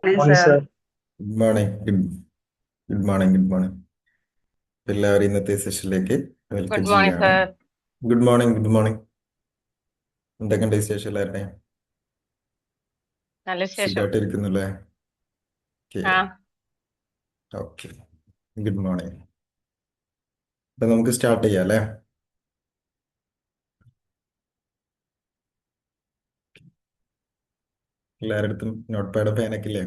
Morning morning sir. Sir. Good morning. Good morning. Good morning. എല്ലാവരും ഇന്നത്തെ സെഷനിലേക്ക് welcome good morning ചെയ്യുകയാണ്. Sir. Good morning. Good morning. എന്തൊക്കെയുണ്ട് വിശേഷം എല്ലാവരുടെ? നല്ല വിശേഷം. സുഖമായിട്ടിരിക്കുന്നില്ലേ? ഓക്കെ. ആ ഓക്കെ. Good morning. അപ്പൊ നമുക്ക് സ്റ്റാർട്ട് ചെയ്യാം അല്ലേ? എല്ലാവരുടെ അടുത്തും നോട്ട് പാഡ് പേനൊക്കെ ഇല്ലേ?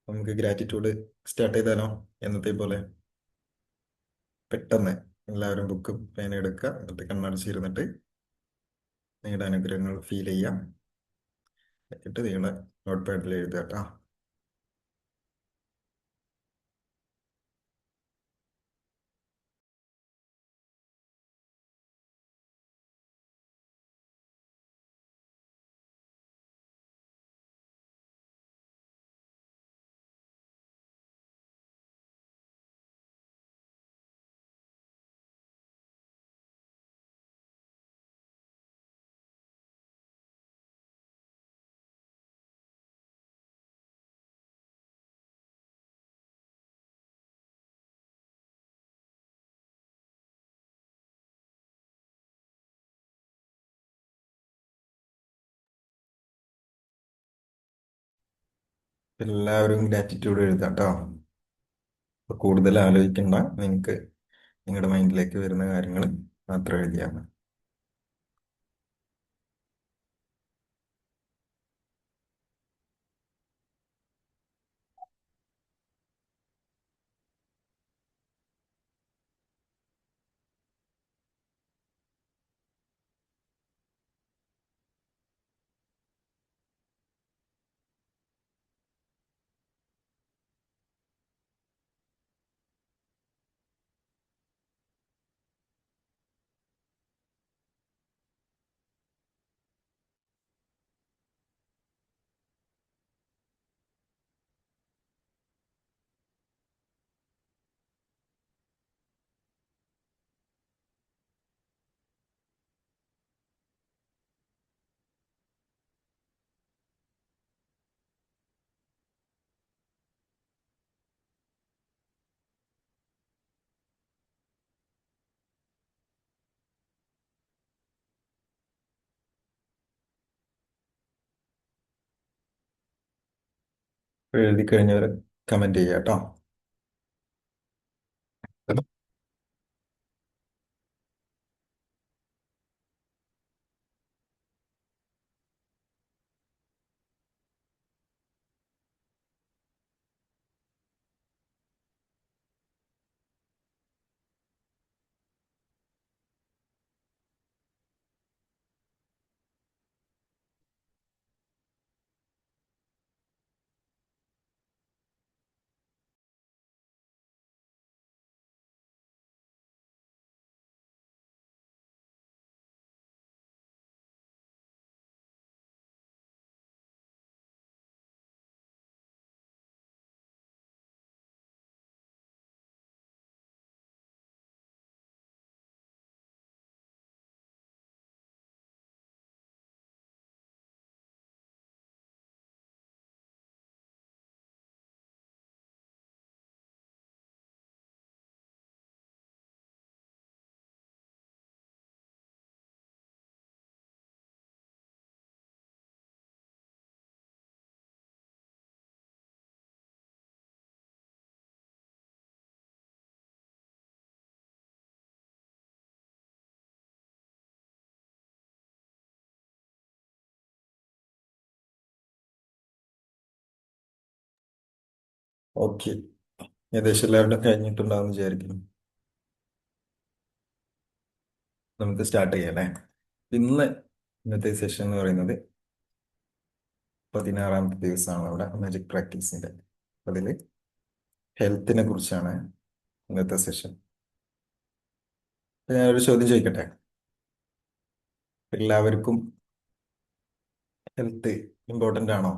നമുക്ക് ഗ്രാറ്റിറ്റ്യൂഡ് സ്റ്റാർട്ട് ചെയ്താലോ? എന്നത്തെ പോലെ പെട്ടെന്ന് എല്ലാവരും ബുക്ക് പേന എടുക്കുക, എന്നിട്ട് കണ്ണടച്ചിരുന്നിട്ട് നിങ്ങളുടെ അനുഗ്രഹങ്ങൾ ഫീൽ ചെയ്യാം. എന്നിട്ട് നിങ്ങളുടെ നോട്ട് പാഡിൽ എഴുതുക കേട്ടോ. എല്ലാവരും ഗ്രാറ്റിറ്റ്യൂഡ് എഴുതാം കേട്ടോ. അപ്പൊ കൂടുതൽ ആലോചിക്കണ്ട, നിങ്ങൾക്ക് നിങ്ങളുടെ മൈൻഡിലേക്ക് വരുന്ന കാര്യങ്ങൾ മാത്രം എഴുതിയാൽ മതി. അപ്പൊ എഴുതി കഴിഞ്ഞവർ കമന്റ് ചെയ്യാം കേട്ടോ. ഓക്കെ. ഏകദേശം എല്ലാവരുടെ കഴിഞ്ഞിട്ടുണ്ടാവും വിചാരിക്കുന്നു. നമുക്ക് സ്റ്റാർട്ട് ചെയ്യാം അല്ലേ? ഇന്ന് ഇന്നത്തെ സെഷൻ എന്ന് പറയുന്നത് 16ാമത്തെ ദിവസമാണ് അവിടെ മാജിക് പ്രാക്ടീസിന്റെ. അതിൽ ഹെൽത്തിനെ കുറിച്ചാണ് ഇന്നത്തെ സെഷൻ. അപ്പൊ ഞാനൊരു ചോദ്യം ചോദിക്കട്ടെ? എല്ലാവർക്കും ഹെൽത്ത് ഇമ്പോർട്ടൻ്റ് ആണോ?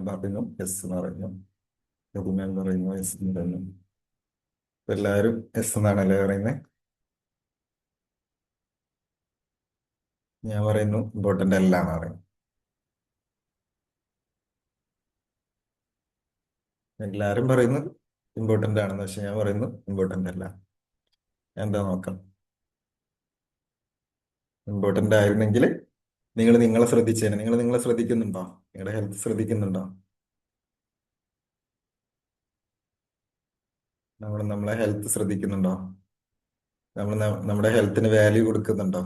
പറയുന്നു യെസ് എന്ന് പറയുന്നു. എന്ന് പറയുന്നു യെസ് എന്ന് പറയുന്നു. എല്ലാവരും എസ് എന്നാണല്ലേ പറയുന്നത്? ഞാൻ പറയുന്നു ഇമ്പോർട്ടന്റ് അല്ല എന്ന് പറയുന്നു. എല്ലാരും പറയുന്നു ഇമ്പോർട്ടന്റ് ആണെന്ന്, പക്ഷെ ഞാൻ പറയുന്നു ഇമ്പോർട്ടന്റ് അല്ല. എന്താ നോക്കാം. ഇമ്പോർട്ടന്റ് ആയിരുന്നെങ്കിൽ നിങ്ങൾ നിങ്ങളെ ശ്രദ്ധിച്ചേനെ. നിങ്ങൾ നിങ്ങളെ ശ്രദ്ധിക്കുന്നുണ്ടോ? നിങ്ങളുടെ ഹെൽത്ത് ശ്രദ്ധിക്കുന്നുണ്ടോ? നമ്മൾ നമ്മളെ ഹെൽത്ത് ശ്രദ്ധിക്കുന്നുണ്ടോ? നമ്മൾ നമ്മുടെ ഹെൽത്തിന് വാല്യൂ കൊടുക്കുന്നുണ്ടോ?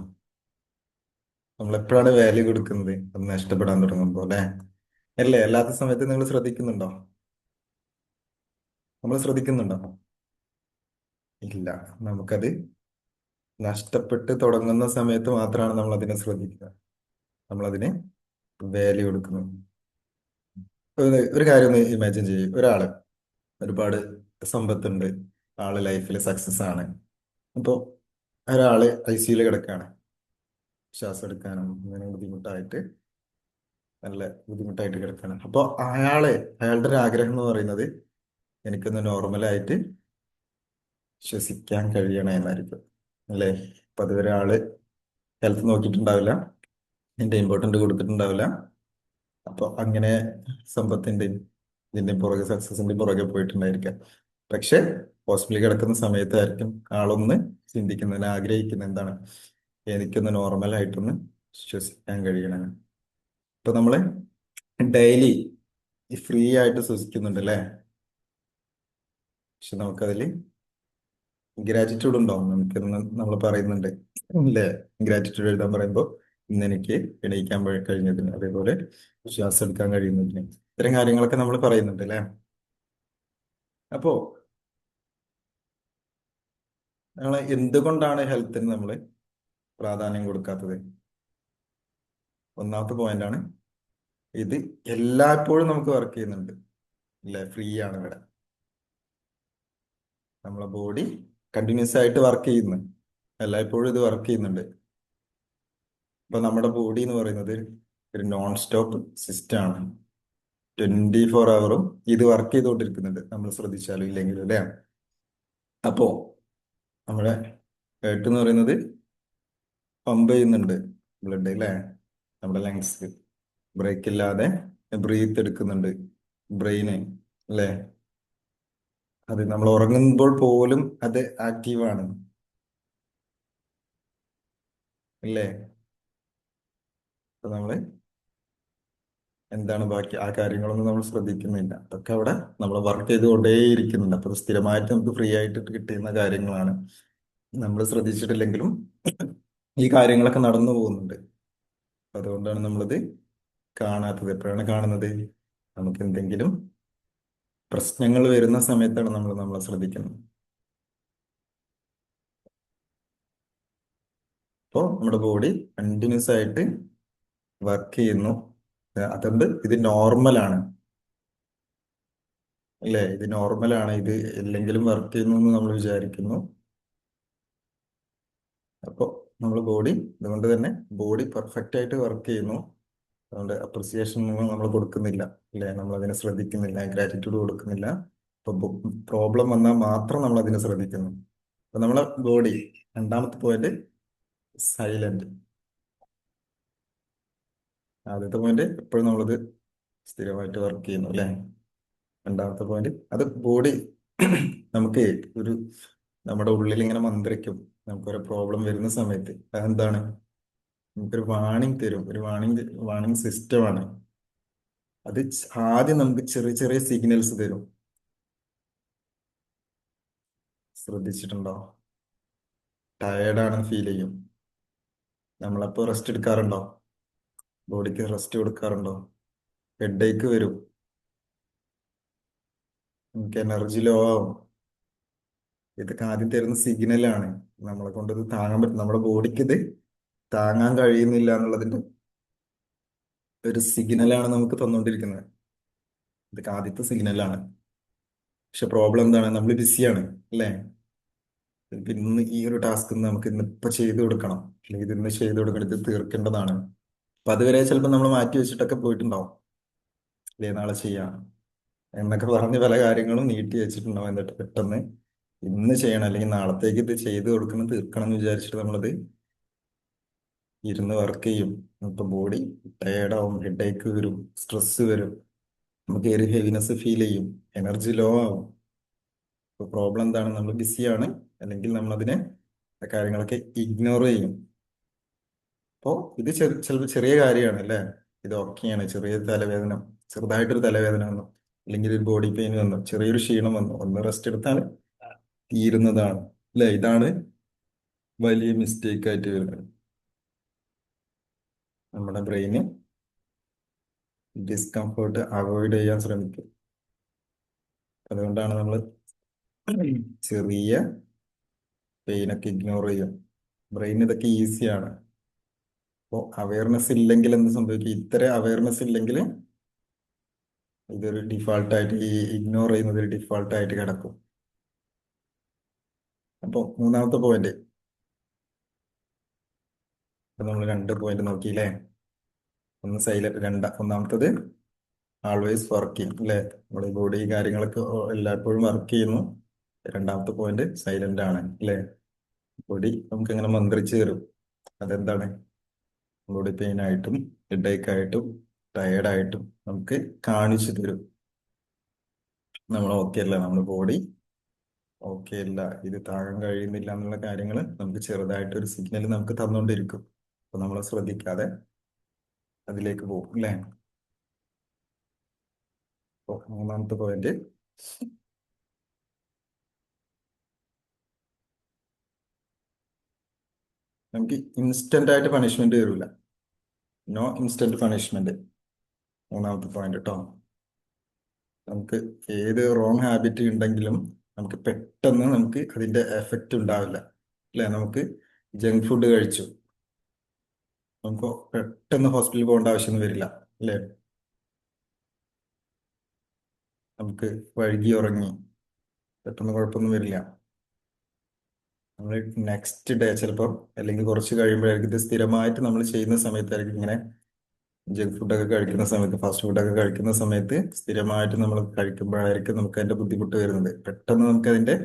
നമ്മൾ എപ്പോഴാണ് വാല്യൂ കൊടുക്കുന്നത്? അത് നഷ്ടപ്പെടാൻ തുടങ്ങുമ്പോൾ അല്ലെ? അല്ലേ, അല്ലാത്ത സമയത്ത് നിങ്ങൾ ശ്രദ്ധിക്കുന്നുണ്ടോ? നമ്മൾ ശ്രദ്ധിക്കുന്നുണ്ടോ? ഇല്ല. നമുക്കത് നഷ്ടപ്പെട്ട് തുടങ്ങുന്ന സമയത്ത് മാത്രമാണ് നമ്മൾ അതിനെ ശ്രദ്ധിക്കുക. നമ്മൾ അതിന് വാല്യൂ കൊടുക്കുന്നു. ഒരു കാര്യം ഒന്ന് ഇമാജിൻ ചെയ്യും. ഒരാള് ഒരുപാട് സമ്പത്തുണ്ട്, ആള് ലൈഫിൽ സക്സസ് ആണ്. അപ്പോ ഒരാള് ICUയിൽ കിടക്കാണ്. ശ്വാസം എടുക്കാനും അങ്ങനെ ബുദ്ധിമുട്ടായിട്ട്, നല്ല ബുദ്ധിമുട്ടായിട്ട് കിടക്കാണ്. അപ്പൊ അയാളുടെ ഒരു ആഗ്രഹം എന്ന് പറയുന്നത് എനിക്കൊന്ന് നോർമലായിട്ട് ശ്വസിക്കാൻ കഴിയണേ എന്നായിരിക്കും, അല്ലേ? അപ്പൊ അതുവരെ ആള് ഹെൽത്ത് നോക്കിയിട്ടുണ്ടാവില്ല, ഇതിന്റെ ഇമ്പോർട്ടന്റ് കൊടുത്തിട്ടുണ്ടാവില്ല. അപ്പൊ അങ്ങനെ സമ്പത്തിന്റെയും ഇതിന്റെ പുറകെ, സക്സസിന്റെ പുറകെ പോയിട്ടുണ്ടായിരിക്കാം. പക്ഷെ ഹോസ്പിറ്റലിൽ കിടക്കുന്ന സമയത്തായിരിക്കും ആളൊന്ന് ചിന്തിക്കുന്നത്, ആഗ്രഹിക്കുന്നത് എന്താണ്? എനിക്കൊന്ന് നോർമൽ ആയിട്ടൊന്ന് ശ്വസിക്കാൻ കഴിയണം. ഇപ്പൊ നമ്മള് ഡെയിലി ഫ്രീ ആയിട്ട് ശ്വസിക്കുന്നുണ്ട് അല്ലേ? പക്ഷെ നമുക്കതിൽ ഗ്രാറ്റിറ്റ്യൂഡ് ഉണ്ടാവും. നമുക്കിന്ന് നമ്മൾ പറയുന്നുണ്ട് അല്ലേ? ഗ്രാറ്റിറ്റ്യൂഡ് എഴുതാൻ പറയുമ്പോൾ ഇന്ന് എനിക്ക് എണീക്കാൻ കഴിഞ്ഞതിന്, അതേപോലെ ശ്വാസം എടുക്കാൻ കഴിയുന്നതിന്, ഇത്തരം കാര്യങ്ങളൊക്കെ നമ്മൾ പറയുന്നുണ്ട് അല്ലേ? അപ്പോ നമ്മൾ എന്തുകൊണ്ടാണ് ഹെൽത്തിന് നമ്മൾ പ്രാധാന്യം കൊടുക്കാത്തത്? ഒന്നാമത്തെ പോയിന്റ് ആണ് ഇത്. എല്ലായ്പ്പോഴും നമുക്ക് വർക്ക് ചെയ്യുന്നുണ്ട് അല്ലേ? ഫ്രീ ആണ് ഇവിടെ. നമ്മളെ ബോഡി കണ്ടിന്യൂസ് ആയിട്ട് വർക്ക് ചെയ്യുന്നു. എല്ലായ്പ്പോഴും ഇത് വർക്ക് ചെയ്യുന്നുണ്ട്. ഇപ്പൊ നമ്മുടെ ബോഡി എന്ന് പറയുന്നത് ഒരു നോൺ സ്റ്റോപ്പ് സിസ്റ്റം ആണ്. 24 ഹവറും ഇത് വർക്ക് ചെയ്തുകൊണ്ടിരിക്കുന്നുണ്ട്, നമ്മൾ ശ്രദ്ധിച്ചാലും ഇല്ലെങ്കിലും അല്ലേ? അപ്പോ നമ്മുടെ ഹേർട്ട് എന്ന് പറയുന്നത് പമ്പ് ചെയ്യുന്നുണ്ട് ബ്ലഡ് അല്ലേ? നമ്മുടെ ലങ്സ് ബ്രേക്ക് ഇല്ലാതെ ബ്രീത്ത് എടുക്കുന്നുണ്ട് ബ്രെയിന്, അല്ലേ? അത് നമ്മൾ ഉറങ്ങുമ്പോൾ പോലും അത് ആക്റ്റീവാണ്, അല്ലേ? അപ്പൊ നമ്മള് എന്താണ് ബാക്കി ആ കാര്യങ്ങളൊന്നും നമ്മൾ ശ്രദ്ധിക്കുന്നില്ല. അതൊക്കെ അവിടെ നമ്മൾ വർക്ക് ചെയ്തുകൊണ്ടേയിരിക്കുന്നുണ്ട്. അപ്പൊ ഇത് സ്ഥിരമായിട്ട് നമുക്ക് ഫ്രീ ആയിട്ട് കിട്ടുന്ന കാര്യങ്ങളാണ്. നമ്മൾ ശ്രദ്ധിച്ചിട്ടില്ലെങ്കിലും ഈ കാര്യങ്ങളൊക്കെ നടന്നു പോകുന്നുണ്ട്. അപ്പൊ അതുകൊണ്ടാണ് നമ്മളിത് കാണാത്തത്. എപ്പോഴാണ് കാണുന്നത്? നമുക്ക് എന്തെങ്കിലും പ്രശ്നങ്ങൾ വരുന്ന സമയത്താണ് നമ്മൾ നമ്മളെ ശ്രദ്ധിക്കുന്നത്. അപ്പോൾ നമ്മുടെ ബോഡി കണ്ടിന്യൂസ് ആയിട്ട് വർക്ക് ചെയ്യുന്നു. അതുകൊണ്ട് ഇത് നോർമലാണ്, അല്ലേ? ഇത് നോർമലാണ്. ഇത് എല്ലെങ്കിലും വർക്ക് ചെയ്യുന്നു എന്ന് നമ്മൾ വിചാരിക്കുന്നു. അപ്പോൾ നമ്മൾ ബോഡി, അതുകൊണ്ട് തന്നെ ബോഡി പെർഫെക്റ്റ് ആയിട്ട് വർക്ക് ചെയ്യുന്നു. അതുകൊണ്ട് അപ്രിസിയേഷൻ നമ്മൾ കൊടുക്കുന്നില്ല, അല്ലേ? നമ്മൾ അതിനെ ശ്രദ്ധിക്കുന്നില്ല, ഗ്രാറ്റിറ്റ്യൂഡ് കൊടുക്കുന്നില്ല. ഇപ്പൊ പ്രോബ്ലം വന്നാൽ മാത്രം നമ്മൾ അതിനെ ശ്രദ്ധിക്കുന്നു. അപ്പൊ നമ്മളെ ബോഡി, രണ്ടാമത്തെ പോയിന്റ് സൈലന്റ്. ആദ്യത്തെ പോയിന്റ് എപ്പോഴും നമ്മളത് സ്ഥിരമായിട്ട് വർക്ക് ചെയ്യുന്നു അല്ലേ? രണ്ടാമത്തെ പോയിന്റ് അത് ബോഡി നമുക്ക് ഒരു നമ്മുടെ ഉള്ളിൽ ഇങ്ങനെ മന്ത്രിക്കും. നമുക്കൊരു പ്രോബ്ലം വരുന്ന സമയത്ത് അതെന്താണ്? നമുക്കൊരു വാണിംഗ് തരും. ഒരു വാണിംഗ് സിസ്റ്റമാണ് അത്. ആദ്യം നമുക്ക് ചെറിയ ചെറിയ സിഗ്നൽസ് തരും. ശ്രദ്ധിച്ചിട്ടുണ്ടോ? ടയേർഡാണെന്ന് ഫീൽ ചെയ്യും. നമ്മളപ്പോ റെസ്റ്റ് എടുക്കാറുണ്ടോ? ബോഡിക്ക് റെസ്റ്റ് കൊടുക്കാറുണ്ടോ? ഹെഡേക്ക് വരും. നമുക്ക് എനർജി ലോ ആവും. ഇതൊക്കെ ആദ്യം തരുന്ന സിഗ്നലാണ്. നമ്മളെ കൊണ്ട് ഇത് താങ്ങാൻ പറ്റും, നമ്മുടെ ബോഡിക്ക് ഇത് താങ്ങാൻ കഴിയുന്നില്ല എന്നുള്ളതിന്റെ ഒരു സിഗ്നലാണ് നമുക്ക് തന്നുകൊണ്ടിരിക്കുന്നത്. ഇതൊക്കെ ആദ്യത്തെ സിഗ്നലാണ്. പക്ഷെ പ്രോബ്ലം എന്താണ്? നമ്മൾ ബിസിയാണ്, അല്ലേ? ഇപ്പൊ ഇന്ന് ഈ ഒരു ടാസ്ക് നമുക്ക് ഇന്ന് ഇപ്പൊ ചെയ്തു കൊടുക്കണം, അല്ലെങ്കിൽ ഇത് ഇന്ന് ചെയ്തു കൊടുക്കണം, ഇത് തീർക്കേണ്ടതാണ്. അപ്പൊ അതുവരെ ചിലപ്പോൾ നമ്മൾ മാറ്റി വെച്ചിട്ടൊക്കെ പോയിട്ടുണ്ടാവും, അല്ലേ? നാളെ ചെയ്യാം എന്നൊക്കെ പറഞ്ഞ് പല കാര്യങ്ങളും നീട്ടി വെച്ചിട്ടുണ്ടാവും. എന്നിട്ട് പെട്ടെന്ന് ഇന്ന് ചെയ്യണം അല്ലെങ്കിൽ നാളത്തേക്ക് ഇത് ചെയ്ത് കൊടുക്കണം തീർക്കണം എന്ന് വിചാരിച്ചിട്ട് നമ്മളത് ഇരുന്ന് വർക്ക് ചെയ്യും. ഇപ്പൊ ബോഡി ടയേർഡാവും, ഹെഡേക്ക് വരും, സ്ട്രെസ് വരും, നമുക്ക് ഒരു ഹെവിനെസ് ഫീൽ ചെയ്യും, എനർജി ലോ ആവും. ഇപ്പൊ പ്രോബ്ലം എന്താണ്? നമ്മൾ ബിസിയാണ്, അല്ലെങ്കിൽ നമ്മൾ അതിനെ ആ കാര്യങ്ങളൊക്കെ ഇഗ്നോർ ചെയ്യും. അപ്പോൾ ഇത് ചിലപ്പോൾ ചെറിയ കാര്യമാണ് അല്ലേ? ഇത് ഓക്കെയാണ്, ചെറിയ തലവേദന, ചെറുതായിട്ടൊരു തലവേദന വന്നു, അല്ലെങ്കിൽ ഒരു ബോഡി പെയിൻ വന്നു, ചെറിയൊരു ക്ഷീണം വന്നു, ഒന്ന് റെസ്റ്റ് എടുത്താൽ തീരുന്നതാണ് അല്ലേ? ഇതാണ് വലിയ മിസ്റ്റേക്ക് ആയിട്ട് വരുന്നത്. നമ്മുടെ ബ്രെയിന് ഡിസ്കംഫേർട്ട് അവോയ്ഡ് ചെയ്യാൻ ശ്രമിക്കും. അതുകൊണ്ടാണ് നമ്മൾ ചെറിയ പെയിനൊക്കെ ഇഗ്നോർ ചെയ്യും. ബ്രെയിൻ ഇതൊക്കെ ഈസിയാണ്. അപ്പോൾ അവയർനെസ് ഇല്ലെങ്കിൽ എന്ത് സംഭവിക്കും? ഇത്തരം അവയർനെസ് ഇല്ലെങ്കിൽ ഇതൊരു ഡിഫാൾട്ടായിട്ട്, ഈ ഇഗ്നോർ ചെയ്യുന്നത് ഒരു ഡിഫാൾട്ടായിട്ട് കിടക്കും. അപ്പോൾ മൂന്നാമത്തെ പോയിന്റ്, ഇപ്പൊ നമ്മൾ രണ്ട് പോയിന്റ് നോക്കിയില്ലേ? ഒന്ന് സൈലന്റ്, ഒന്നാമത്തത് ആൾവേസ് വർക്കിംഗ് അല്ലേ? നമ്മുടെ ബോഡി കാര്യങ്ങളൊക്കെ എല്ലായ്പ്പോഴും വർക്ക് ചെയ്യുന്നു. രണ്ടാമത്തെ പോയിന്റ് സൈലന്റ് ആണ് അല്ലേ? ബോഡി നമുക്ക് ഇങ്ങനെ മന്ത്രിച്ച് തരും. അതെന്താണ്? ബോഡി പെയിൻ ആയിട്ടും ഹെഡേക്ക് ആയിട്ടും ടയേർഡായിട്ടും നമുക്ക് കാണിച്ചു തരും. നമ്മൾ ഓക്കെ അല്ല, നമ്മുടെ ബോഡി ഓക്കെ അല്ല, ഇത് താങ്ങാൻ കഴിയുന്നില്ല എന്നുള്ള കാര്യങ്ങൾ നമുക്ക് ചെറുതായിട്ടൊരു സിഗ്നൽ നമുക്ക് തന്നുകൊണ്ടിരിക്കും. അപ്പൊ നമ്മൾ ശ്രദ്ധിക്കാതെ അതിലേക്ക് പോകും അല്ലേ? അപ്പൊ മൂന്നാമത്തെ പോയിന്റ്, നമുക്ക് ഇൻസ്റ്റന്റ് ആയിട്ട് പണിഷ്മെന്റ് തരൂല. No instant punishment. മൂന്നാമത്തെ പോയിന്റ് കേട്ടോ. നമുക്ക് ഏത് റോങ് ഹാബിറ്റ് ഉണ്ടെങ്കിലും നമുക്ക് പെട്ടെന്ന് നമുക്ക് അതിന്റെ എഫക്റ്റ് ഉണ്ടാവില്ല അല്ലെ? നമുക്ക് ജങ്ക് ഫുഡ് കഴിച്ചു, നമുക്ക് പെട്ടെന്ന് ഹോസ്പിറ്റലിൽ പോകേണ്ട ആവശ്യമൊന്നും വരില്ല അല്ലെ? നമുക്ക് വഴുകി ഉറങ്ങി, പെട്ടെന്ന് കുഴപ്പമൊന്നും വരില്ല. നമ്മൾ നെക്സ്റ്റ് ഡേ ചിലപ്പോൾ, അല്ലെങ്കിൽ കുറച്ച് കഴിയുമ്പോഴായിരിക്കും, ഇത് സ്ഥിരമായിട്ട് നമ്മൾ ചെയ്യുന്ന സമയത്തായിരിക്കും ഇങ്ങനെ ജങ്ക് ഫുഡൊക്കെ കഴിക്കുന്ന സമയത്ത്, ഫാസ്റ്റ് ഫുഡൊക്കെ കഴിക്കുന്ന സമയത്ത് സ്ഥിരമായിട്ട് നമ്മൾ കഴിക്കുമ്പോഴായിരിക്കും നമുക്ക് അതിന്റെ ബുദ്ധിമുട്ട് വരുന്നത്. പെട്ടെന്ന് നമുക്ക് അതിന്റെ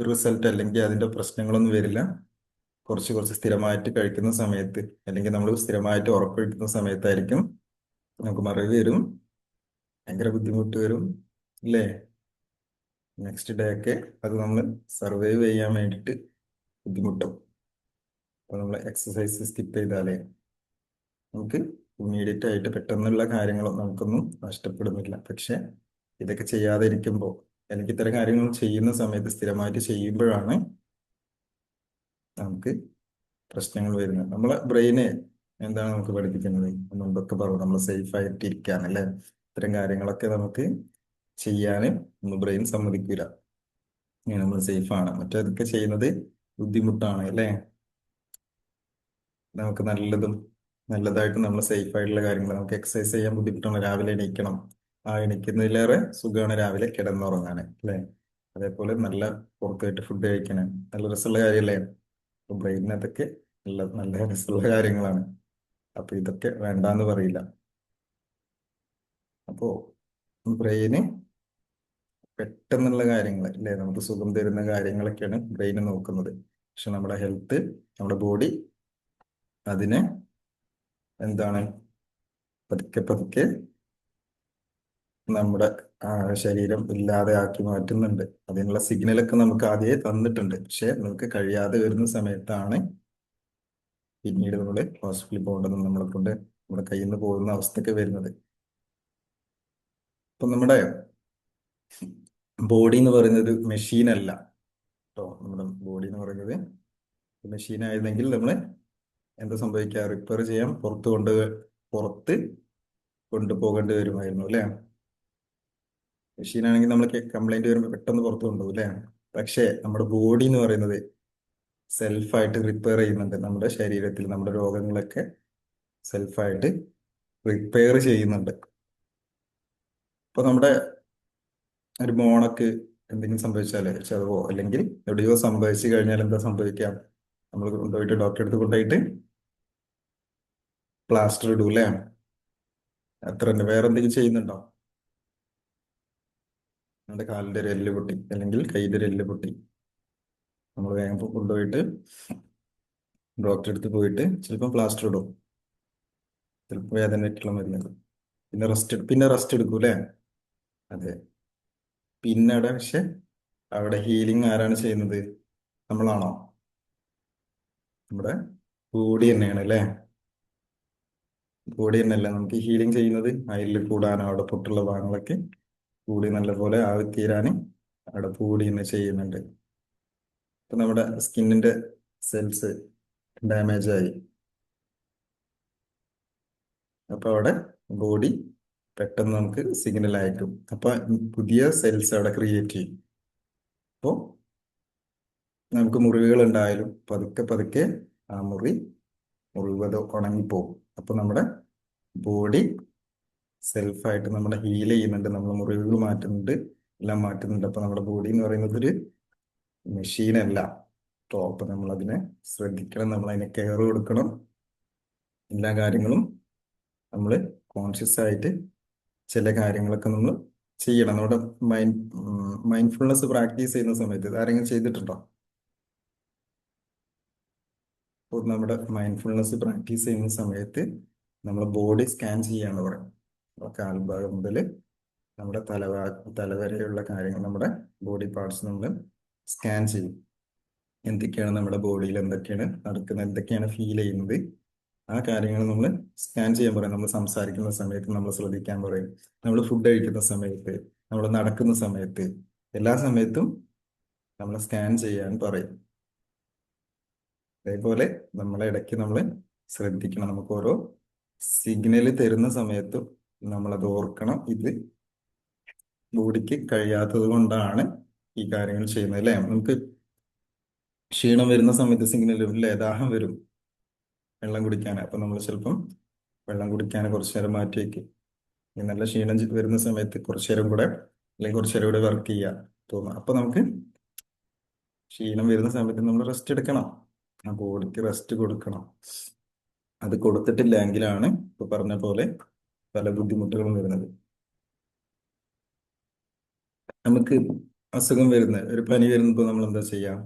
റിസൾട്ട് അല്ലെങ്കിൽ അതിന്റെ പ്രശ്നങ്ങളൊന്നും വരില്ല. കുറച്ച് കുറച്ച് സ്ഥിരമായിട്ട് കഴിക്കുന്ന സമയത്ത്, അല്ലെങ്കിൽ നമ്മൾ സ്ഥിരമായിട്ട് ഉറക്കൊഴിക്കുന്ന സമയത്തായിരിക്കും നമുക്ക് മറവി വരും, ഭയങ്കര ബുദ്ധിമുട്ട് വരും അല്ലേ? നെക്സ്റ്റ് ഡേ ഒക്കെ അത് നമ്മൾ സർവൈവ് ചെയ്യാൻ വേണ്ടിയിട്ട് ബുദ്ധിമുട്ടും. അപ്പൊ നമ്മൾ എക്സസൈസ് സ്കിപ്പ് ചെയ്താലേ നമുക്ക് ഇമ്മീഡിയറ്റ് ആയിട്ട് പെട്ടെന്നുള്ള കാര്യങ്ങളും നമുക്കൊന്നും നഷ്ടപ്പെടുന്നില്ല. പക്ഷെ ഇതൊക്കെ ചെയ്യാതെ ഇരിക്കുമ്പോൾ, എനിക്ക് ഇത്തരം കാര്യങ്ങൾ ചെയ്യുന്ന സമയത്ത് സ്ഥിരമായിട്ട് ചെയ്യുമ്പോഴാണ് നമുക്ക് പ്രശ്നങ്ങൾ വരുന്നത്. നമ്മളെ ബ്രെയിന് എന്താണ് നമുക്ക് പഠിപ്പിക്കുന്നത്? മുമ്പൊക്കെ പറഞ്ഞു, നമ്മൾ സേഫ് ആയിട്ട് ഇരിക്കാൻ അല്ലെ? ഇത്തരം കാര്യങ്ങളൊക്കെ നമുക്ക് ചെയ്യാന് നമ്മൾ ബ്രെയിൻ സമ്മതിക്കൂല. നമ്മൾ സേഫ് ആണ്, മറ്റേതൊക്കെ ചെയ്യുന്നത് ബുദ്ധിമുട്ടാണ് അല്ലേ? നമുക്ക് നല്ലതായിട്ട് നമ്മൾ സേഫ് ആയിട്ടുള്ള കാര്യങ്ങൾ, നമുക്ക് എക്സസൈസ് ചെയ്യാൻ ബുദ്ധിമുട്ടാണ്, രാവിലെ എണീക്കണം. ആ എണീക്കുന്നതിലേറെ സുഖമാണ് രാവിലെ കിടന്നുറങ്ങാൻ അല്ലേ? അതേപോലെ നല്ല പുറത്തുപോയിട്ട് ഫുഡ് കഴിക്കാന് നല്ല രസമുള്ള കാര്യമല്ലേ? ബ്രെയിനിന് അതൊക്കെ നല്ല നല്ല രസമുള്ള കാര്യങ്ങളാണ്. അപ്പൊ ഇതൊക്കെ വേണ്ടാന്ന് പറയില്ല. അപ്പോ ബ്രെയിന് പെട്ടെന്നുള്ള കാര്യങ്ങൾ അല്ലേ, നമുക്ക് സുഖം തരുന്ന കാര്യങ്ങളൊക്കെയാണ് ബ്രെയിന് നോക്കുന്നത്. പക്ഷെ നമ്മുടെ ഹെൽത്ത്, നമ്മുടെ ബോഡി അതിനെ എന്താണ്, പതുക്കെ പതുക്കെ നമ്മുടെ ശരീരം ഇല്ലാതെ ആക്കി മാറ്റുന്നുണ്ട്. അതിനുള്ള സിഗ്നലൊക്കെ നമുക്ക് ആദ്യമേ തന്നിട്ടുണ്ട്. പക്ഷെ നമുക്ക് കഴിയാതെ വരുന്ന സമയത്താണ് പിന്നീട് നമ്മൾ ഹോസ്പിറ്റലിൽ പോകേണ്ടതും നമ്മളെ കൊണ്ട് നമ്മുടെ കയ്യിൽ നിന്ന് പോകുന്ന അവസ്ഥയൊക്കെ വരുന്നത്. ഇപ്പൊ നമ്മുടെ ബോഡി എന്ന് പറയുന്നത് മെഷീൻ അല്ല കേട്ടോ. നമ്മുടെ ബോഡി എന്ന് പറയുന്നത് മെഷീൻ ആയിരുന്നെങ്കിൽ നമ്മൾ എന്താ സംഭവിക്കുക? റിപ്പയർ ചെയ്യാൻ പുറത്ത് കൊണ്ടുപോകേണ്ടി വരുമായിരുന്നു അല്ലേ? മെഷീൻ ആണെങ്കിൽ നമ്മൾ കംപ്ലൈന്റ് വരുമ്പോൾ പെട്ടെന്ന് പുറത്ത് കൊണ്ടുപോകും അല്ലേ? പക്ഷേ നമ്മുടെ ബോഡി എന്ന് പറയുന്നത് സെൽഫായിട്ട് റിപ്പയർ ചെയ്യുന്നുണ്ട്. നമ്മുടെ ശരീരത്തിൽ നമ്മുടെ രോഗങ്ങളൊക്കെ സെൽഫായിട്ട് റിപ്പയർ ചെയ്യുന്നുണ്ട്. ഇപ്പൊ നമ്മുടെ ഒരു മോണക്ക് എന്തെങ്കിലും സംഭവിച്ചാല്, ചതവോ അല്ലെങ്കിൽ എവിടെയോ സംഭവിച്ചു കഴിഞ്ഞാൽ എന്താ സംഭവിക്കാം? നമ്മൾ കൊണ്ടുപോയിട്ട് ഡോക്ടറെ അടുത്ത് കൊണ്ടുപോയിട്ട് പ്ലാസ്റ്റർ ഇടൂ അല്ലേ? അത്ര തന്നെ. വേറെ എന്തെങ്കിലും ചെയ്യുന്നുണ്ടോ? നമ്മുടെ കാലിന്റെ ഒരു എല്ല് പൊട്ടി അല്ലെങ്കിൽ കൈയുടെ ഒരു എല്ല് പൊട്ടി, നമ്മൾ വേഗം കൊണ്ടുപോയിട്ട് ഡോക്ടറെ അടുത്ത് പോയിട്ട് ചിലപ്പോൾ പ്ലാസ്റ്റർ ഇടും, ചിലപ്പോൾ വേദനയായിട്ടുള്ള മരുന്നുകൾ. പിന്നെ റെസ്റ്റ് എടുക്കും അല്ലേ? അതെ. പിന്നെ അവിടെ പക്ഷെ അവിടെ ഹീലിംഗ് ആരാണ് ചെയ്യുന്നത്? നമ്മളാണോ? നമ്മുടെ ബോഡി തന്നെയാണ് അല്ലേ? ബോഡി തന്നെയല്ലേ നമുക്ക് ഹീലിംഗ് ചെയ്യുന്നത്? അതിൽ കൂടാനോ അവിടെ പൊട്ടുള്ള ഭാഗങ്ങളൊക്കെ കൂടി നല്ലപോലെ ആവിത്തീരാന് അവിടെ ബോഡി തന്നെ ചെയ്യുന്നുണ്ട്. ഇപ്പൊ നമ്മുടെ സ്കിന്നിന്റെ സെൽസ് ഡാമേജ് ആയി, അപ്പൊ അവിടെ ബോഡി പെട്ടെന്ന് നമുക്ക് സിഗ്നൽ അയക്കും. അപ്പൊ പുതിയ സെൽസ് അവിടെ ക്രിയേറ്റ് ചെയ്യും. അപ്പോൾ നമുക്ക് മുറിവുകൾ ഉണ്ടായാലും പതുക്കെ പതുക്കെ ആ മുറിവത് ഉണങ്ങിപ്പോകും. അപ്പൊ നമ്മുടെ ബോഡി സെൽഫായിട്ട് നമ്മുടെ ഹീൽ ചെയ്യുന്നുണ്ട്, നമ്മൾ മുറിവുകൾ മാറ്റുന്നുണ്ട്, എല്ലാം മാറ്റുന്നുണ്ട്. അപ്പൊ നമ്മുടെ ബോഡി എന്ന് പറയുന്നത് ഒരു മെഷീനല്ല. അപ്പൊ നമ്മൾ അതിനെ ശ്രദ്ധിക്കണം, നമ്മൾ അതിനെ കെയർ കൊടുക്കണം. എല്ലാ കാര്യങ്ങളും നമ്മൾ കോൺഷ്യസ് ആയിട്ട് ചില കാര്യങ്ങളൊക്കെ നമ്മൾ ചെയ്യണം. നമ്മുടെ മൈൻഡ്ഫുൾനെസ് പ്രാക്ടീസ് ചെയ്യുന്ന സമയത്ത് ഇത് ആരെങ്കിലും ചെയ്തിട്ടുണ്ടോ? അപ്പോൾ നമ്മുടെ മൈൻഡ്ഫുൾനെസ് പ്രാക്ടീസ് ചെയ്യുന്ന സമയത്ത് നമ്മൾ ബോഡി സ്കാൻ ചെയ്യാന്ന് പറയും. അപ്പോൾ കാൽഭാഗം മുതൽ നമ്മുടെ തലവരെയുള്ള കാര്യങ്ങൾ, നമ്മുടെ ബോഡി പാർട്സ് നമ്മൾ സ്കാൻ ചെയ്യും. എന്തൊക്കെയാണ് നമ്മുടെ ബോഡിയിൽ എന്തൊക്കെയാണ് നടക്കുന്നത്, എന്തൊക്കെയാണ് ഫീൽ ചെയ്യുന്നത്, ആ കാര്യങ്ങൾ നമ്മൾ സ്കാൻ ചെയ്യാൻ പറയും. നമ്മൾ സംസാരിക്കുന്ന സമയത്ത് നമ്മൾ ശ്രദ്ധിക്കാൻ പറയും, നമ്മൾ ഫുഡ് കഴിക്കുന്ന സമയത്ത്, നമ്മൾ നടക്കുന്ന സമയത്ത്, എല്ലാ സമയത്തും നമ്മൾ സ്കാൻ ചെയ്യാൻ പറയും. അതേപോലെ നമ്മളെ ഇടയ്ക്ക് നമ്മൾ ശ്രദ്ധിക്കണം, നമുക്ക് ഓരോ സിഗ്നൽ തരുന്ന സമയത്തും നമ്മളത് ഓർക്കണം. ഇത് ബോഡിക്ക് കഴിയാത്തത് കൊണ്ടാണ് ഈ കാര്യങ്ങൾ ചെയ്യുന്നത് അല്ലേ? നമുക്ക് ക്ഷീണം വരുന്ന സമയത്ത് സിഗ്നൽ ഇല്ലേ, ദാഹം വരും വെള്ളം കുടിക്കാൻ. അപ്പൊ നമ്മൾ ചിലപ്പം വെള്ളം കുടിക്കാൻ കുറച്ചു നേരം മാറ്റി വയ്ക്കും. ഈ നല്ല ക്ഷീണം വരുന്ന സമയത്ത് കുറച്ചു നേരം കൂടെ അല്ലെങ്കിൽ കുറച്ചു നേരം കൂടെ വർക്ക് ചെയ്യാൻ തോന്നും. അപ്പൊ നമുക്ക് ക്ഷീണം വരുന്ന സമയത്ത് നമ്മൾ റെസ്റ്റ് എടുക്കണം, ആ ബോഡിക്ക് റെസ്റ്റ് കൊടുക്കണം. അത് കൊടുത്തിട്ടില്ല എങ്കിലാണ് ഇപ്പൊ പറഞ്ഞ പോലെ പല ബുദ്ധിമുട്ടുകളും വരുന്നത്. നമുക്ക് അസുഖം വരുന്ന ഒരു പനി വരുന്നപ്പോൾ നമ്മൾ എന്താ ചെയ്യാം?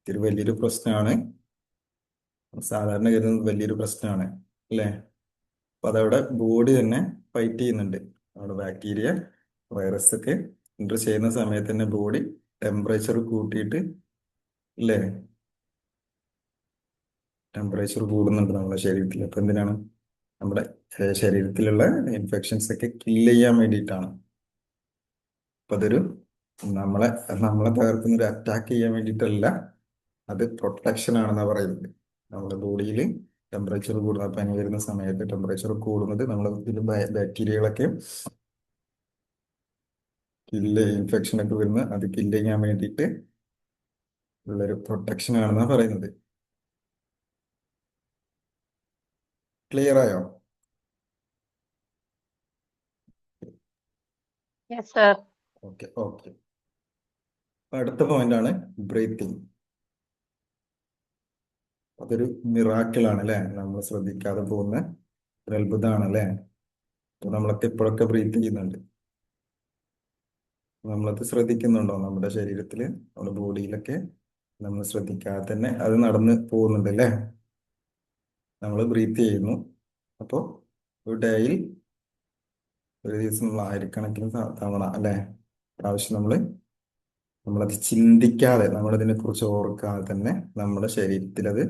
ഇതൊരു വലിയൊരു പ്രശ്നമാണ്, സാധാരണ കരുതുന്നത് വലിയൊരു പ്രശ്നമാണ് അല്ലേ? അപ്പൊ അതവിടെ ബോഡി തന്നെ ഫൈറ്റ് ചെയ്യുന്നുണ്ട്. അവിടെ ബാക്ടീരിയ വൈറസ് ഒക്കെ എൻ്റർ ചെയ്യുന്ന സമയത്ത് തന്നെ ബോഡി ടെമ്പറേച്ചർ കൂട്ടിയിട്ട് ഇല്ലേ, ടെമ്പറേച്ചർ കൂടുന്നുണ്ട് നമ്മുടെ ശരീരത്തിൽ. അപ്പൊ എന്തിനാണ്? നമ്മുടെ ശരീരത്തിലുള്ള ഇൻഫെക്ഷൻസ് ഒക്കെ കില്ല് ചെയ്യാൻ വേണ്ടിയിട്ടാണ്. അപ്പൊ അതൊരു നമ്മളെ നമ്മളെ തകർക്കുന്ന ഒരു അറ്റാക്ക് ചെയ്യാൻ വേണ്ടിയിട്ടല്ല, അത് പ്രൊട്ടക്ഷൻ ആണെന്നാണ് പറയുന്നത്. നമ്മുടെ ബോഡിയിൽ ടെമ്പറേച്ചർ കൂടുന്ന, പനി വരുന്ന സമയത്ത് ടെമ്പറേച്ചർ കൂടുന്നത് നമ്മൾ ബാക്ടീരിയകളൊക്കെ ഇൻഫെക്ഷൻ ഒക്കെ വരുന്ന അത് കില്ല് ചെയ്യാൻ വേണ്ടിയിട്ട് ഉള്ളൊരു പ്രൊട്ടക്ഷൻ ആണെന്നാണ് പറയുന്നത്. ക്ലിയർ ആയോ? Yes, sir. Okay okay. അടുത്ത പോയിന്റ് ആണ് ബ്രീത്തിങ്. അതൊരു മിറാക്കിളാണ് അല്ലെ, നമ്മൾ ശ്രദ്ധിക്കാതെ പോകുന്ന ഒരു അത്ഭുതമാണ് അല്ലെ. അപ്പൊ നമ്മളൊക്കെ ഇപ്പോഴൊക്കെ ബ്രീത്ത് ചെയ്യുന്നുണ്ട്. നമ്മളത് ശ്രദ്ധിക്കുന്നുണ്ടോ? നമ്മുടെ ശരീരത്തില്, നമ്മുടെ ബോഡിയിലൊക്കെ നമ്മൾ ശ്രദ്ധിക്കാതെ തന്നെ അത് നടന്ന് പോകുന്നുണ്ട് അല്ലേ? നമ്മൾ ബ്രീത്ത് ചെയ്യുന്നു. അപ്പോൾ ഒരു ഡേയിൽ ഒരു ദിവസം നമ്മൾ ആയിരക്കണക്കിന് തവണ അല്ലെ, പ്രാവശ്യം നമ്മളത് ചിന്തിക്കാതെ, നമ്മളതിനെ കുറിച്ച് ഓർക്കാതെ തന്നെ നമ്മുടെ ശരീരത്തിൽ അത്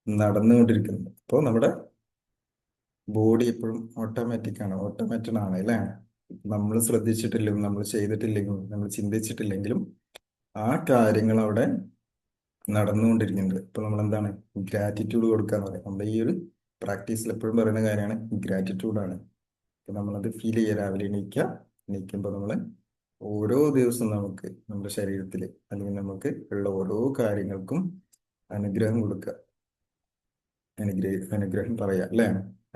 നടന്നുകൊണ്ടിരിക്കുന്നത്. അപ്പോൾ നമ്മുടെ ബോഡി എപ്പോഴും ഓട്ടോമാറ്റിക് ആണ്, ഓട്ടോമാറ്റഡ് ആണ് അല്ലേ? നമ്മൾ ശ്രദ്ധിച്ചിട്ടില്ലെങ്കിലും നമ്മൾ ചെയ്തിട്ടില്ലെങ്കിലും നമ്മൾ ചിന്തിച്ചിട്ടില്ലെങ്കിലും ആ കാര്യങ്ങൾ അവിടെ നടന്നുകൊണ്ടിരിക്കുന്നുണ്ട്. ഇപ്പൊ നമ്മൾ എന്താണ് ഗ്രാറ്റിറ്റ്യൂഡ് കൊടുക്കാന്ന് പറയും. നമ്മുടെ ഈ ഒരു പ്രാക്ടീസിൽ എപ്പോഴും പറയുന്ന കാര്യമാണ് ഗ്രാറ്റിറ്റ്യൂഡാണ്. അപ്പൊ നമ്മളത് ഫീൽ ചെയ്യുക. രാവിലെ എണീക്കുമ്പോൾ നമ്മൾ ഓരോ ദിവസവും നമുക്ക് നമ്മുടെ ശരീരത്തിൽ അല്ലെങ്കിൽ നമുക്ക് ഉള്ള ഓരോ കാര്യങ്ങൾക്കും അനുഗ്രഹം കൊടുക്കുക, അനുഗ്രഹം പറയാ അല്ലേ?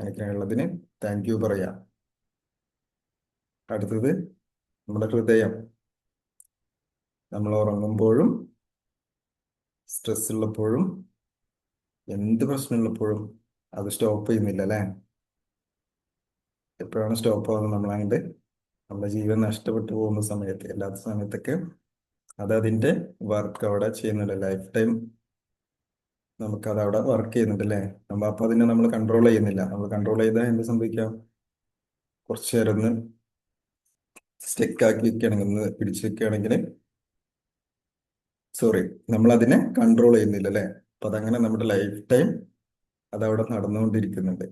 അനുഗ്രഹം ഉള്ളതിന് താങ്ക് യു പറയാ. അടുത്തത് നമ്മുടെ ഹൃദയം. നമ്മൾ ഉറങ്ങുമ്പോഴും സ്ട്രെസ് ഉള്ളപ്പോഴും എന്ത് പ്രശ്നമുള്ളപ്പോഴും അത് സ്റ്റോപ്പ് ചെയ്യുന്നില്ല അല്ലേ? എപ്പോഴാണ് സ്റ്റോപ്പ് ആവുന്നത്? നമ്മളങ്ങോട്ട് നമ്മുടെ ജീവൻ നഷ്ടപ്പെട്ടു പോകുന്ന സമയത്ത്, അല്ലാത്ത സമയത്തൊക്കെ അത് അതിന്റെ വർക്ക് അവിടെ ചെയ്യുന്നുണ്ട്. ലൈഫ് ടൈം നമുക്ക് അത് അവിടെ വർക്ക് ചെയ്യുന്നുണ്ട് അല്ലേ? നമ്മൾ അപ്പൊ അതിനെ നമ്മൾ കൺട്രോൾ ചെയ്യുന്നില്ല. നമ്മൾ കൺട്രോൾ ചെയ്താൽ എന്ത് സംഭവിക്കാം? കുറച്ച് നേരം ഒന്ന് സ്റ്റെക്ക് ആക്കി വെക്കുകയാണെങ്കിൽ, ഒന്ന് പിടിച്ചു വെക്കുകയാണെങ്കിൽ, സോറി, നമ്മൾ അതിനെ കൺട്രോൾ ചെയ്യുന്നില്ല അല്ലേ? അപ്പൊ അതങ്ങനെ നമ്മുടെ ലൈഫ് ടൈം അതവിടെ നടന്നുകൊണ്ടിരിക്കുന്നുണ്ട്.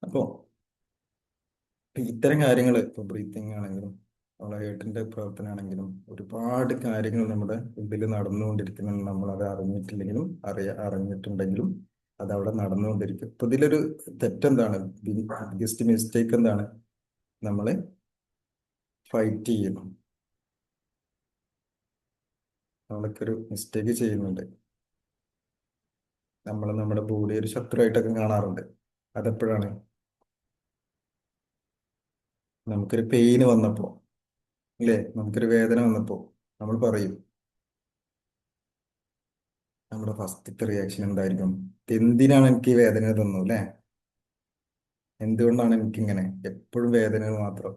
അപ്പോ ഇത്തരം കാര്യങ്ങൾ, ഇപ്പൊ ബ്രീത്തിങ് ആണെങ്കിലും നമ്മളെ ഹേർട്ടിന്റെ പ്രവർത്തനമാണെങ്കിലും ഒരുപാട് കാര്യങ്ങൾ നമ്മുടെ ഉള്ളിൽ നടന്നുകൊണ്ടിരിക്കുന്നുണ്ട്. നമ്മൾ അത് അറിഞ്ഞിട്ടില്ലെങ്കിലും അറിഞ്ഞിട്ടുണ്ടെങ്കിലും അത് അവിടെ നടന്നുകൊണ്ടിരിക്കും. ഇപ്പൊ ഇതിലൊരു തെറ്റെന്താണ്? ബിggest മിസ്റ്റേക്ക് എന്താണ്? നമ്മള് ഫൈറ്റ് ചെയ്യുന്നു. നമ്മളൊക്കെ ഒരു മിസ്റ്റേക്ക് ചെയ്യുന്നുണ്ട്. നമ്മൾ നമ്മുടെ ബോഡി ഒരു ശത്രുവായിട്ടൊക്കെ കാണാറുണ്ട്. അതെപ്പോഴാണ്? നമുക്കൊരു പെയിന് വന്നപ്പോ, ഇല്ലേ, നമുക്കൊരു വേദന വന്നപ്പോ നമ്മൾ പറയും, നമ്മുടെ ഫസ്റ്റത്തെ റിയാക്ഷൻ എന്തായിരിക്കും? എന്തിനാണ് എനിക്ക് ഈ വേദന തന്നു അല്ലേ? എന്തുകൊണ്ടാണ് എനിക്കിങ്ങനെ എപ്പോഴും വേദന മാത്രം?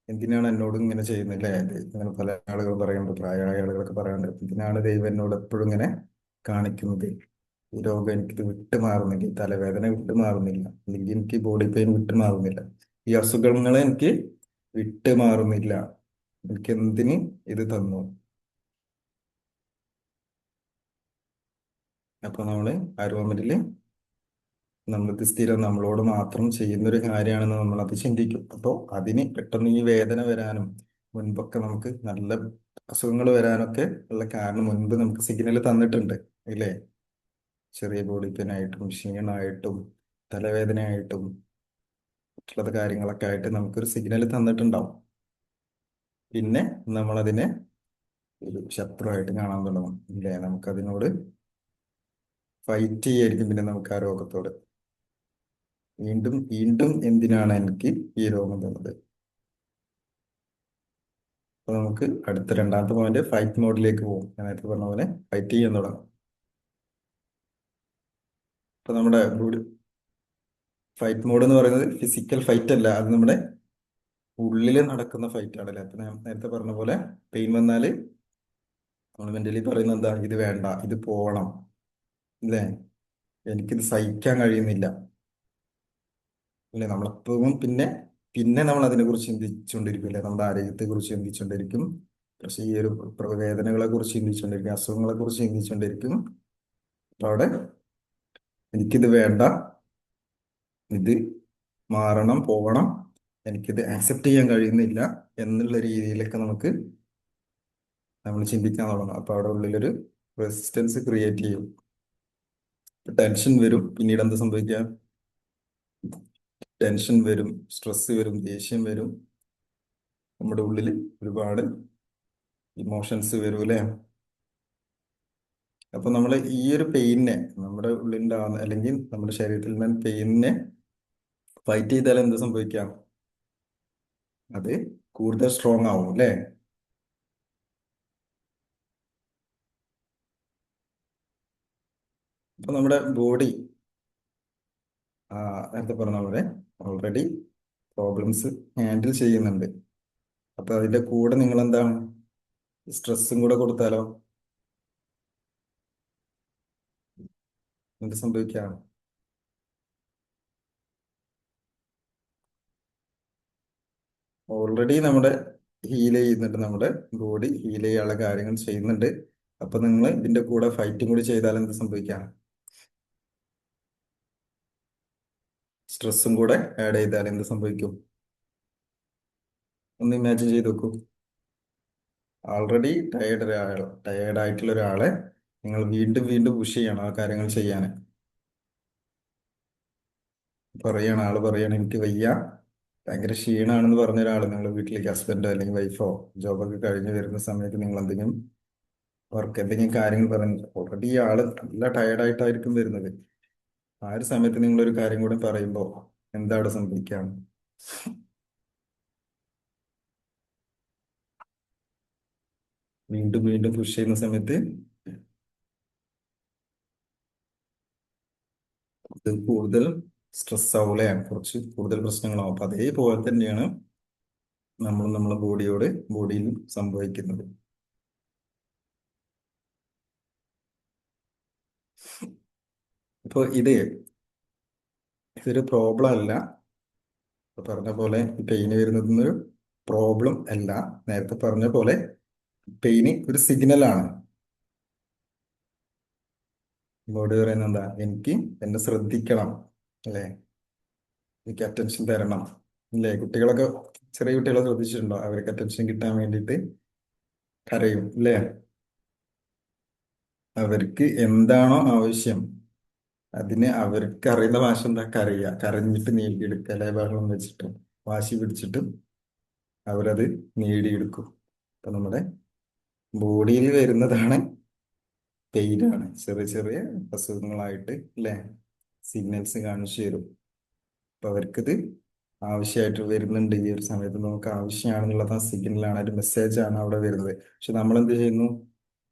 എന്തിനാണ് എന്നോട് ഇങ്ങനെ ചെയ്യുന്നില്ലേ? ഇങ്ങനെ പല ആളുകൾ പറയുന്നുണ്ട്, പ്രായമായ ആളുകളൊക്കെ പറയാറുണ്ട്, എന്തിനാണ് ദൈവം എന്നോട് എപ്പോഴും ഇങ്ങനെ കാണിക്കുന്നത്? ഈ രോഗം എനിക്കിത് വിട്ടുമാറുന്നില്ല, ഈ തലവേദന വിട്ടുമാറുന്നില്ല, അല്ലെങ്കിൽ എനിക്ക് ബോഡി പെയിൻ വിട്ടുമാറുന്നില്ല, ഈ അസുഖങ്ങൾ എനിക്ക് വിട്ടുമാറുന്നില്ല, എനിക്ക് എന്തിന് ഇത് തന്നു? അപ്പൊ നമ്മള് ആ റൂമില് നമ്മൾക്ക് സ്ഥിരം നമ്മളോട് മാത്രം ചെയ്യുന്ന ഒരു കാര്യമാണെന്ന് നമ്മൾ അത് ചിന്തിക്കും. അപ്പോൾ അതിന് പെട്ടെന്ന് ഈ വേദന വരാനും മുൻപൊക്കെ നമുക്ക് നല്ല അസുഖങ്ങൾ വരാനൊക്കെ ഉള്ള കാരണം മുൻപ് നമുക്ക് സിഗ്നൽ തന്നിട്ടുണ്ട്, ഇല്ലേ? ചെറിയ ബോഡി പെയിൻ ആയിട്ടും ക്ഷീണമായിട്ടും തലവേദനയായിട്ടും മറ്റുള്ളത് കാര്യങ്ങളൊക്കെ ആയിട്ട് നമുക്കൊരു സിഗ്നൽ തന്നിട്ടുണ്ടാവും. പിന്നെ നമ്മളതിനെ ഒരു ശത്രുവായിട്ട് കാണാൻ തുടങ്ങും, ഇല്ലേ? നമുക്കതിനോട് ഫൈറ്റ് ചെയ്യായിരിക്കും പിന്നെ നമുക്ക് ആ രോഗത്തോട്. വീണ്ടും വീണ്ടും എന്തിനാണ് എനിക്ക് ഈ രോഗം തന്നത്? അപ്പൊ നമുക്ക് അടുത്ത രണ്ടാമത്തെ പോയിന്റ് ഫൈറ്റ് മോഡിലേക്ക് പോകും. ഞാൻ നേരത്തെ പറഞ്ഞ പോലെ ഫൈറ്റ് ചെയ്യാൻ തുടങ്ങും. ഇപ്പൊ നമ്മുടെ ഫൈറ്റ് മോഡ് എന്ന് പറയുന്നത് ഫിസിക്കൽ ഫൈറ്റ് അല്ല, അത് നമ്മുടെ ഉള്ളിൽ നടക്കുന്ന ഫൈറ്റ് ആണല്ലേ? അപ്പൊ ഞാൻ നേരത്തെ പറഞ്ഞ പോലെ പെയിൻ വന്നാല് നമ്മൾ മെന്റലി പറയുന്നത് എന്താ? ഇത് വേണ്ട, ഇത് പോകണം, അല്ലേ? എനിക്കിത് സഹിക്കാൻ കഴിയുന്നില്ല, അല്ലേ? നമ്മളെപ്പോഴും പിന്നെ പിന്നെ നമ്മൾ അതിനെ കുറിച്ച് ചിന്തിച്ചുകൊണ്ടിരിക്കും, അല്ലേ? നമ്മുടെ ആരോഗ്യത്തെ കുറിച്ച് ചിന്തിച്ചുകൊണ്ടിരിക്കും. പക്ഷേ ഈ ഒരു വേദനകളെ കുറിച്ച് ചിന്തിച്ചുകൊണ്ടിരിക്കും, അസുഖങ്ങളെ കുറിച്ച് ചിന്തിച്ചുകൊണ്ടിരിക്കും. അപ്പൊ അവിടെ എനിക്കിത് വേണ്ട, ഇത് മാറണം, പോകണം, എനിക്കിത് ആക്സെപ്റ്റ് ചെയ്യാൻ കഴിയുന്നില്ല എന്നുള്ള രീതിയിലൊക്കെ നമ്മൾ ചിന്തിക്കാൻ തുടങ്ങും. അപ്പൊ അവിടെ ഉള്ളിലൊരു റെസിസ്റ്റൻസ് ക്രിയേറ്റ് ചെയ്യും. ടെൻഷൻ വരും. പിന്നീട് എന്താ സംഭവിക്കുക? ടെൻഷൻ വരും, സ്ട്രെസ് വരും, ദേഷ്യം വരും. നമ്മുടെ ഉള്ളിൽ ഒരുപാട് ഇമോഷൻസ് വരും, അല്ലേ? അപ്പൊ നമ്മൾ ഈ ഒരു പെയിനെ, നമ്മുടെ ഉള്ളിലുണ്ടാകുന്ന അല്ലെങ്കിൽ നമ്മുടെ ശരീരത്തിൽ നിന്ന് പെയിനെ ഫൈറ്റ് ചെയ്താൽ എന്ത് സംഭവിക്കാം? അത് കൂടുതൽ സ്ട്രോങ് ആവും, അല്ലേ? അപ്പൊ നമ്മുടെ ബോഡി നേരത്തെ പറഞ്ഞ പോലെ ഓൾറെഡി പ്രോബ്ലംസ് ഹാൻഡിൽ ചെയ്യുന്നുണ്ട്. അപ്പൊ അതിന്റെ കൂടെ നിങ്ങൾ എന്താണ്, സ്ട്രെസ്സും കൂടെ കൊടുത്താലോ എന്ത് സംഭവിക്കാം? ഓൾറെഡി നമ്മുടെ ഹീൽ ചെയ്യുന്നുണ്ട്, നമ്മുടെ ബോഡി ഹീൽ ചെയ്യാനുള്ള കാര്യങ്ങൾ ചെയ്യുന്നുണ്ട്. അപ്പൊ നിങ്ങൾ ഇതിന്റെ കൂടെ ഫൈറ്റും കൂടി ചെയ്താൽ എന്ത് സംഭവിക്കാം? സ്ട്രെസ്സും കൂടെ ആഡ് ചെയ്താൽ എന്ത് സംഭവിക്കും? ഒന്ന് ഇമാജിൻ ചെയ്ത് നോക്കൂ. ആൾറെഡി ടയേർഡ് ആയിട്ടുള്ള ഒരാളെ നിങ്ങൾ വീണ്ടും വീണ്ടും പുഷ് ചെയ്യണം ആ കാര്യങ്ങൾ ചെയ്യാൻ. ആള് പറയാണ് എനിക്ക് വയ്യ, ഭയങ്കര ക്ഷീണാണെന്ന് പറഞ്ഞ ഒരാൾ നിങ്ങൾ വീട്ടിലേക്ക്, ഹസ്ബൻഡോ അല്ലെങ്കിൽ വൈഫോ ജോബൊക്കെ കഴിഞ്ഞ് വരുന്ന സമയത്ത് നിങ്ങൾ എന്തെങ്കിലും വർക്ക് എന്തെങ്കിലും കാര്യങ്ങൾ പറഞ്ഞു, ഓൾറെഡി ഈ ആള് നല്ല ടയേർഡായിട്ടായിരിക്കും വരുന്നത്. ആ ഒരു സമയത്ത് നിങ്ങളൊരു കാര്യം കൂടി പറയുമ്പോൾ എന്താ അവിടെ സംഭവിക്കാം? വീണ്ടും വീണ്ടും പുഷ് ചെയ്യുന്ന സമയത്ത് ഇത് കൂടുതൽ സ്ട്രെസ് ആവൂലേ? കുറച്ച് കൂടുതൽ പ്രശ്നങ്ങളാവും. അപ്പൊ അതേപോലെ തന്നെയാണ് നമ്മൾ നമ്മളെ ബോഡിയിൽ സംഭവിക്കുന്നത്. ഇപ്പോൾ ഇതൊരു പ്രോബ്ലം അല്ല. ഇപ്പൊ പറഞ്ഞ പോലെ പെയിന് വരുന്നതൊരു പ്രോബ്ലം അല്ല. നേരത്തെ പറഞ്ഞ പോലെ പെയിന് ഒരു സിഗ്നലാണ്. ബോഡി പറയുന്നത് എന്താ, എനിക്ക് എന്നെ ശ്രദ്ധിക്കണം, അല്ലേ, എനിക്ക് അറ്റൻഷൻ തരണം, അല്ലേ. കുട്ടികളൊക്കെ, ചെറിയ കുട്ടികളെ ശ്രദ്ധിച്ചിട്ടുണ്ടോ? അവർക്ക് അറ്റൻഷൻ കിട്ടാൻ വേണ്ടിയിട്ട് കരയും, അല്ലേ. അവർക്ക് എന്താണോ ആവശ്യം അതിന് അവർക്ക് അറിയുന്ന ഭാഷ എന്താ, കരയുക, കരഞ്ഞിട്ട് നേടിയെടുക്കുക, അല്ലെ, ബഹളം വെച്ചിട്ട് വാശി പിടിച്ചിട്ട് അവരത് നേടിയെടുക്കും. അപ്പൊ നമ്മുടെ ബോഡിയിൽ വരുന്നതാണ് പെയിനാണ്. ചെറിയ ചെറിയ അസുഖങ്ങളായിട്ട്, അല്ലേ, സിഗ്നൽസ് കാണിച്ചു തരും. അപ്പൊ അവർക്കിത് ആവശ്യമായിട്ട് വരുന്നുണ്ട്. ഈ ഒരു സമയത്ത് നമുക്ക് ആവശ്യമാണെന്നുള്ളത് ആ സിഗ്നലാണ്, ഒരു മെസ്സേജ് ആണ് അവിടെ വരുന്നത്. പക്ഷെ നമ്മൾ എന്ത് ചെയ്യുന്നു?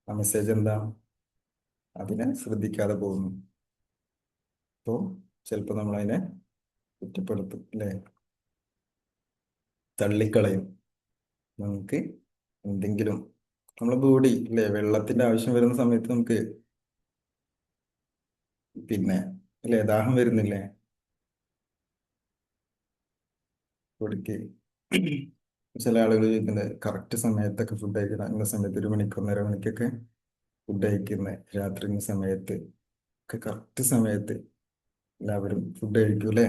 ആ മെസ്സേജ് എന്താ, അതിനെ ശ്രദ്ധിക്കാതെ പോകുന്നു. അപ്പോൾ ചിലപ്പോൾ നമ്മൾ അതിനെ കുറ്റപ്പെടുത്തും, അല്ലേ, തള്ളിക്കളയും. നമുക്ക് എന്തെങ്കിലും നമ്മളെ ബോഡി, അല്ലേ, വെള്ളത്തിന്റെ ആവശ്യം വരുന്ന സമയത്ത് നമുക്ക് പിന്നെ, അല്ലേ, ദാഹം വരുന്നില്ലേ ബോഡിക്ക്. ചില ആളുകൾ ചോദിക്കുന്നത് കറക്റ്റ് സമയത്തൊക്കെ ഫുഡ് കഴിക്കണം, ഇന്ന സമയത്ത് 1 മണിക്ക് 1.5 മണിക്കൊക്കെ ഫുഡ് കഴിക്കുന്നത്, രാത്രി ഇന്ന സമയത്ത് ഒക്കെ കറക്റ്റ് സമയത്ത് എല്ലാവരും ഫുഡ് കഴിക്കും, അല്ലേ.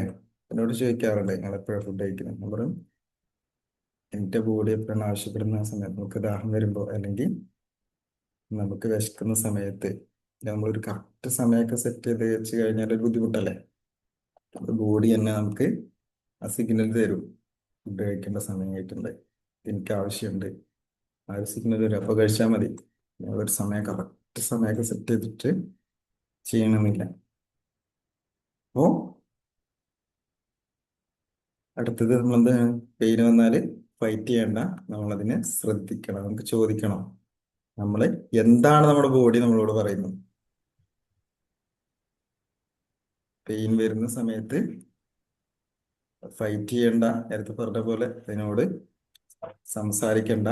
എന്നോട് ചോദിക്കാറുണ്ട്, നിങ്ങൾ എപ്പോഴാണ് ഫുഡ് കഴിക്കുന്നത്? ഞാൻ പറയും, എൻ്റെ ബോഡി എപ്പോഴാണ് ആവശ്യപ്പെടുന്ന ആ സമയത്ത്, നമുക്ക് ദാഹം വരുമ്പോൾ അല്ലെങ്കിൽ നമുക്ക് വിശക്കുന്ന സമയത്ത്. നമ്മളൊരു കറക്റ്റ് സമയമൊക്കെ സെറ്റ് ചെയ്ത് വെച്ച് കഴിഞ്ഞാൽ ഒരു ബുദ്ധിമുട്ടല്ലേ. ബോഡി തന്നെ നമുക്ക് ആ സിഗ്നൽ തരും, ഫുഡ് കഴിക്കേണ്ട സമയമായിട്ടുണ്ട്, എനിക്ക് ആവശ്യമുണ്ട്. ആ ഒരു സിഗ്നൽ വരും, അപ്പോൾ കഴിച്ചാൽ മതി. ഒരു സമയം, കറക്റ്റ് സമയമൊക്കെ സെറ്റ് ചെയ്തിട്ട് ചെയ്യണമെന്നില്ല. അപ്പോൾ അടുത്തത് നമ്മളെന്ത്, പെയിൻ വന്നാൽ ഫൈറ്റ് ചെയ്യണ്ട, നമ്മളതിനെ ശ്രദ്ധിക്കണം, നമുക്ക് ചോദിക്കണം, നമ്മൾ എന്താണ് നമ്മുടെ ബോഡി നമ്മളോട് പറയുന്നത്. പെയിൻ വരുന്ന സമയത്ത് ഫൈറ്റ് ചെയ്യണ്ട, നേരത്തെ പറഞ്ഞ പോലെ അതിനോട് സംസാരിക്കണ്ട,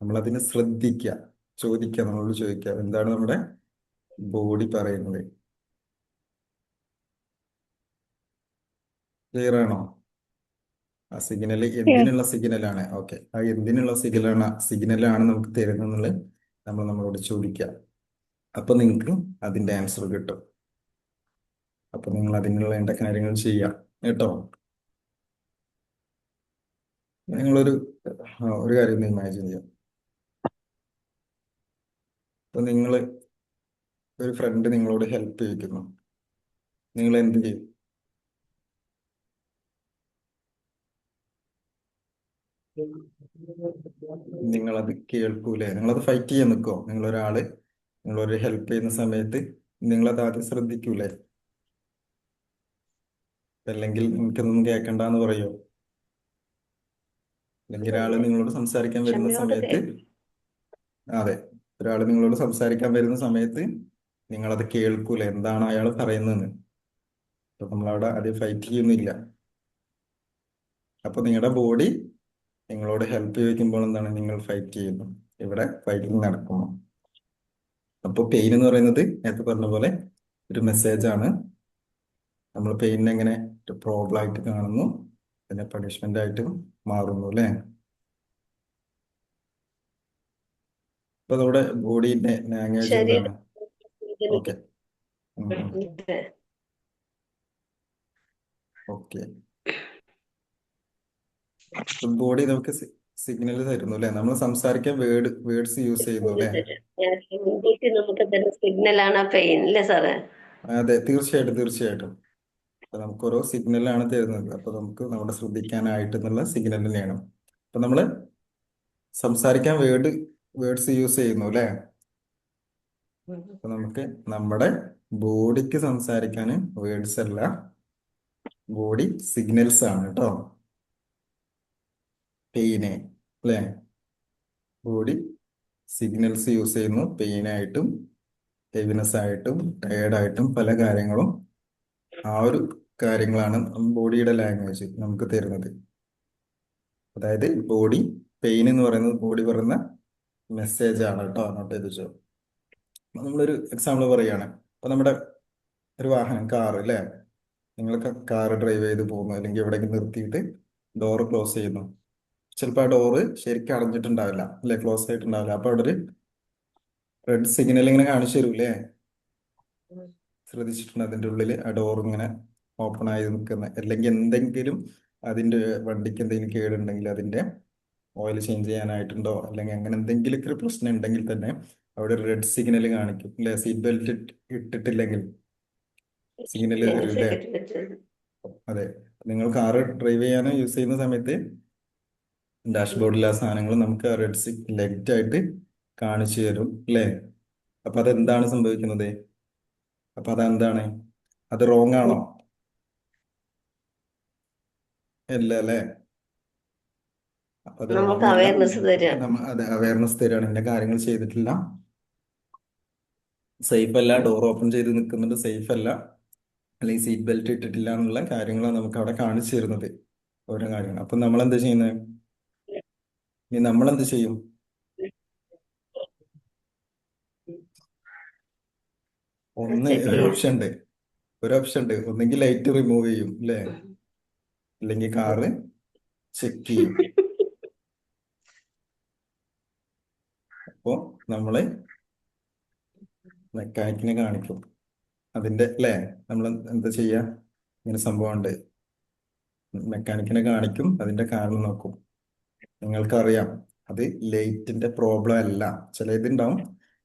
നമ്മളതിനെ ശ്രദ്ധിക്കുക, ചോദിക്കുക, നമ്മളോട് ചോദിക്കുക എന്താണ് നമ്മുടെ ബോഡി പറയുന്നത്. ക്ലിയർ ആണോ? ആ സിഗ്നൽ Yes. എന്തിനുള്ള സിഗ്നലാണ്? ഓക്കെ, ആ എന്തിനുള്ള സിഗ്നലാണ് നമുക്ക് തരുന്നത് നമ്മൾ നമ്മളോട് ചോദിക്കുക. അപ്പൊ നിങ്ങൾക്ക് അതിന്റെ ആൻസർ കിട്ടും. അപ്പൊ നിങ്ങൾ അതിനുള്ള വേണ്ട കാര്യങ്ങൾ ചെയ്യാം, കേട്ടോ. നിങ്ങളൊരു ഒരു കാര്യം ഒന്ന് ഇമാജിൻ ചെയ്യാം. അപ്പൊ ഒരു ഫ്രണ്ട് നിങ്ങളോട് ഹെൽപ്പ് ചോദിക്കുന്നു, നിങ്ങൾ എന്ത് ചെയ്യും? നിങ്ങളത് കേൾക്കൂലേ? നിങ്ങളത് ഫൈറ്റ് ചെയ്യാൻ നിൽക്കുമോ? നിങ്ങളൊരു ഹെൽപ്പ് ചെയ്യുന്ന സമയത്ത് നിങ്ങളത് ആദ്യം ശ്രദ്ധിക്കൂലേ? അല്ലെങ്കിൽ എനിക്കൊന്നും കേൾക്കണ്ടെന്ന് പറയോ? അല്ലെങ്കിൽ ഒരാൾ നിങ്ങളോട് സംസാരിക്കാൻ വരുന്ന ക്ഷമയോടെ സമയത്ത്, അതെ, ഒരാൾ നിങ്ങളോട് സംസാരിക്കാൻ വരുന്ന സമയത്ത് നിങ്ങളത് കേൾക്കൂലേ, എന്താണ് അയാൾ പറയുന്നതെന്ന്. അപ്പൊ നമ്മളവിടെ ആദ്യം ഫൈറ്റ് ചെയ്യുന്നില്ല. അപ്പൊ നിങ്ങളുടെ ബോഡി നിങ്ങളോട് ഹെൽപ്പ് ചോദിക്കുമ്പോൾ എന്താണ്, നിങ്ങൾ ഫൈറ്റ് ചെയ്യുന്നു, ഇവിടെ ഫൈറ്റിംഗ് നടക്കുന്നു. അപ്പോൾ പെയിൻ എന്ന് പറയുന്നത് നേരത്തെ പറഞ്ഞ പോലെ ഒരു മെസ്സേജ് ആണ്. നമ്മൾ പെയിനെ എങ്ങനെ ഒരു പ്രോബ്ലം ആയിട്ട് കാണുന്നു, പിന്നെ പണിഷ്മെന്റ് ആയിട്ട് മാറുന്നു, അല്ലേ. അപ്പൊ നമ്മുടെ ബോഡിന്റെ ലാംഗ്വേജ് എന്താണ്? ഓക്കെ. ഓക്കെ, ബോഡി നമുക്ക് സിഗ്നൽ തരുന്നു, അല്ലെ. നമ്മൾ സംസാരിക്കാൻ വേർഡ്സ് യൂസ് ചെയ്യുന്നു, അല്ലെ. ഹിന്ദിക്ക് നമുക്ക് തരുന്ന സിഗ്നലാണ് പെയിൻ അല്ലേ സാറേ? അതെ, തീർച്ചയായിട്ടും തീർച്ചയായിട്ടും. അപ്പൊ നമുക്ക് ഓരോ സിഗ്നലാണ് തരുന്നത്. അപ്പൊ നമുക്ക് നമ്മുടെ ശ്രദ്ധിക്കാനായിട്ട് എന്നുള്ള സിഗ്നൽ തന്നെയാണ്. അപ്പൊ നമ്മള് സംസാരിക്കാൻ വേർഡ്സ് യൂസ് ചെയ്യുന്നു, അല്ലെ. അപ്പൊ നമുക്ക് നമ്മുടെ ബോഡിക്ക് സംസാരിക്കാൻ വേർഡ്സ് അല്ല, ബോഡി സിഗ്നൽസ് ആണ്, കേട്ടോ. പെയിന്, അല്ലെ, ബോഡി സിഗ്നൽസ് യൂസ് ചെയ്യുന്നു. പെയിനായിട്ടും ഹെവിനെസ് ആയിട്ടും ടയേർഡായിട്ടും പല കാര്യങ്ങളും, ആ ഒരു കാര്യങ്ങളാണ് ബോഡിയുടെ ലാംഗ്വേജ് നമുക്ക് തരുന്നത്. അതായത് ബോഡി പെയിൻ എന്ന് പറയുന്നത് ബോഡി പറയുന്ന മെസ്സേജ് ആണ് കേട്ടോ, നോട്ട് ചെയ്ത് വെച്ചോ. നമ്മളൊരു എക്സാമ്പിൾ പറയുകയാണ്. അപ്പൊ നമ്മുടെ ഒരു വാഹനം, കാർ അല്ലേ, നിങ്ങളൊക്കെ കാർ ഡ്രൈവ് ചെയ്ത് പോകുന്നു, അല്ലെങ്കിൽ എവിടേക്ക് നിർത്തിയിട്ട് ഡോറ് ക്ലോസ് ചെയ്യുന്നു. ചിലപ്പോൾ ആ ഡോറ് ശരിക്കും അടഞ്ഞിട്ടുണ്ടാവില്ല അല്ലെ, ക്ലോസ് ആയിട്ടുണ്ടാവില്ല. അപ്പൊ അവിടെ ഒരു റെഡ് സിഗ്നൽ ഇങ്ങനെ കാണിച്ചു തരൂലേ? ശ്രദ്ധിച്ചിട്ടുണ്ട് അതിൻ്റെ ഉള്ളിൽ ആ ഡോർ ഇങ്ങനെ ഓപ്പൺ ആയി നിൽക്കുന്ന, അല്ലെങ്കിൽ എന്തെങ്കിലും അതിൻ്റെ വണ്ടിക്ക് എന്തെങ്കിലും കേടുണ്ടെങ്കിൽ അതിൻ്റെ ഓയിൽ ചേഞ്ച് ചെയ്യാനായിട്ടുണ്ടോ, അല്ലെങ്കിൽ അങ്ങനെ എന്തെങ്കിലുമൊക്കെ ഒരു പ്രശ്നം ഉണ്ടെങ്കിൽ തന്നെ അവിടെ ഒരു റെഡ് സിഗ്നൽ കാണിക്കും അല്ലെ? സീറ്റ് ബെൽറ്റ് ഇട്ടിട്ടില്ലെങ്കിൽ സിഗ്നൽ തരൂലേ? സെക്കൻഡ് വെച്ച്. അതെ. നിങ്ങൾ കാറ് ഡ്രൈവ് ചെയ്യാനോ യൂസ് ചെയ്യുന്ന സമയത്ത് ഡാഷ്ബോർഡിലെ ആ സാധനങ്ങൾ നമുക്ക് റെഡ് ലൈറ്റ് ആയിട്ട് കാണിച്ചു തരും അല്ലേ? അപ്പൊ അതെന്താണ് സംഭവിക്കുന്നത്? അപ്പൊ അതെന്താണ്? അത് റോങ് ആണോ? അല്ല അല്ലേ? അപ്പൊ അത് നമുക്ക് റോങ് അല്ല. അവയർനെസ് തരിക. അത് അവയർനെസ് തരാണ്, ഇന്ന കാര്യങ്ങൾ ചെയ്തിട്ടില്ല, സേഫ് അല്ല, ഡോർ ഓപ്പൺ ചെയ്ത് നിൽക്കുന്നുണ്ട്, സേഫ് അല്ല, അല്ലെങ്കിൽ സീറ്റ് ബെൽറ്റ് ഇട്ടിട്ടില്ല എന്നുള്ള കാര്യങ്ങളാണ് നമുക്ക് അവിടെ കാണിച്ചു തരുന്നത്, ഓരോ കാര്യങ്ങൾ. അപ്പൊ നമ്മൾ എന്താ ചെയ്യുന്നത്? ഇനി നമ്മൾ എന്ത് ചെയ്യും? ഒന്ന് ചെക്ക് ഒരു ചെയ്യും. ഓപ്ഷൻ ഉണ്ട്, ഒന്നെങ്കിൽ ലൈറ്റ് റിമൂവ് ചെയ്യും അല്ലേ, അല്ലെങ്കിൽ കാറ് ചെക്ക് ചെയ്യും. അപ്പോൾ നമ്മള് മെക്കാനിക്കിനെ കാണിക്കും അതിന്റെ അല്ലേ. നമ്മൾ എന്താ ചെയ്യാ? ഇങ്ങനെ സംഭവമുണ്ട്, മെക്കാനിക്കിനെ കാണിക്കും, അതിന്റെ കാരണം നോക്കും. നിങ്ങൾക്കറിയാം അത് ലൈറ്റിന്റെ പ്രോബ്ലം അല്ല, ചില ഇതുണ്ടാവും,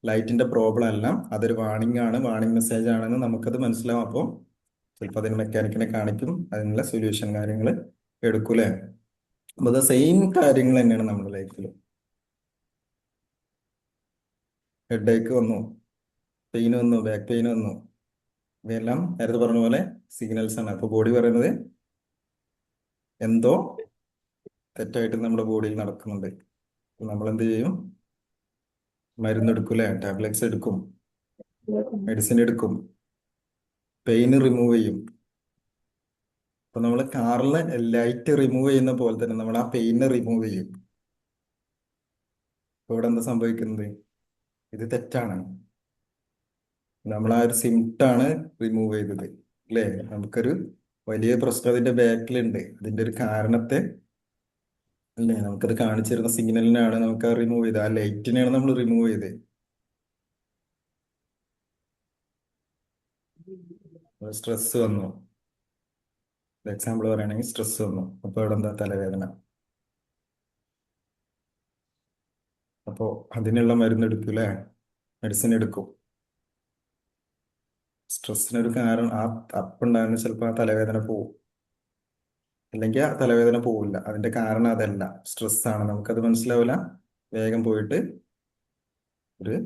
ലൈറ്റിന്റെ പ്രോബ്ലം അല്ല, അതൊരു വാണിംഗ് ആണ്, വാണിംഗ് മെസ്സേജ് ആണെന്ന് നമുക്കത് മനസ്സിലാവും. അപ്പോൾ ചിലപ്പോൾ അതിന് മെക്കാനിക്കിനെ കാണിക്കും, അതിനുള്ള സൊല്യൂഷൻ കാര്യങ്ങൾ എടുക്കൂലേ? അപ്പൊ അത് സെയിം കാര്യങ്ങൾ തന്നെയാണ് നമ്മുടെ ലൈഫിൽ. ഹെഡ് ഏക്ക് വന്നു, പെയിൻ വന്നു, ബാക്ക് പെയിൻ വന്നു, ഇവയെല്ലാം നേരത്തെ പറഞ്ഞ പോലെ സിഗ്നൽസ് ആണ്. അപ്പൊ ബോഡി പറയുന്നത് എന്തോ തെറ്റായിട്ട് നമ്മുടെ ബോഡിയിൽ നടക്കുന്നുണ്ട്. നമ്മൾ എന്ത് ചെയ്യും? മരുന്ന് എടുക്കൂലേ, ടാബ്ലറ്റ്സ് എടുക്കും, മെഡിസിൻ എടുക്കും, പെയിൻ റിമൂവ് ചെയ്യും. അപ്പൊ നമ്മൾ കാറിലെ ലൈറ്റ് റിമൂവ് ചെയ്യുന്ന പോലെ തന്നെ നമ്മൾ ആ പെയിനെ റിമൂവ് ചെയ്യും. അപ്പൊ ഇവിടെ എന്താ സംഭവിക്കുന്നത്? ഇത് തെറ്റാണ്. നമ്മൾ ആ ഒരു സിംറ്റാണ് റിമൂവ് ചെയ്തത് അല്ലേ? നമുക്കൊരു വലിയ പ്രശ്നം അതിന്റെ ബാക്കിലുണ്ട്, അതിന്റെ ഒരു കാരണത്തെ അല്ലേ നമുക്കത് കാണിച്ചിരുന്ന സിഗ്നലിനാണ് നമുക്ക് ആ റിമൂവ് ചെയ്തത്, ആ ലൈറ്റിനെയാണ് നമ്മൾ റിമൂവ് ചെയ്തത്. സ്ട്രെസ് വന്നു, എക്സാമ്പിൾ പറയുകയാണെങ്കിൽ സ്ട്രെസ് വന്നു, അപ്പൊ ഇവിടെ എന്താ? തലവേദന. അപ്പോ അതിനുള്ള മരുന്ന് എടുക്കൂലേ, മെഡിസിൻ എടുക്കും. സ്ട്രെസ്സിനൊരു കാരണം ആ അപ്പുണ്ടാകുന്ന ചിലപ്പോൾ ആ തലവേദന പോവും, അല്ലെങ്കിൽ ആ തലവേദന പോവില്ല. അതിന്റെ കാരണം അതല്ല, സ്ട്രെസ്സാണ്, നമുക്കത് മനസ്സിലാവില്ല. വേഗം പോയിട്ട് ഒരു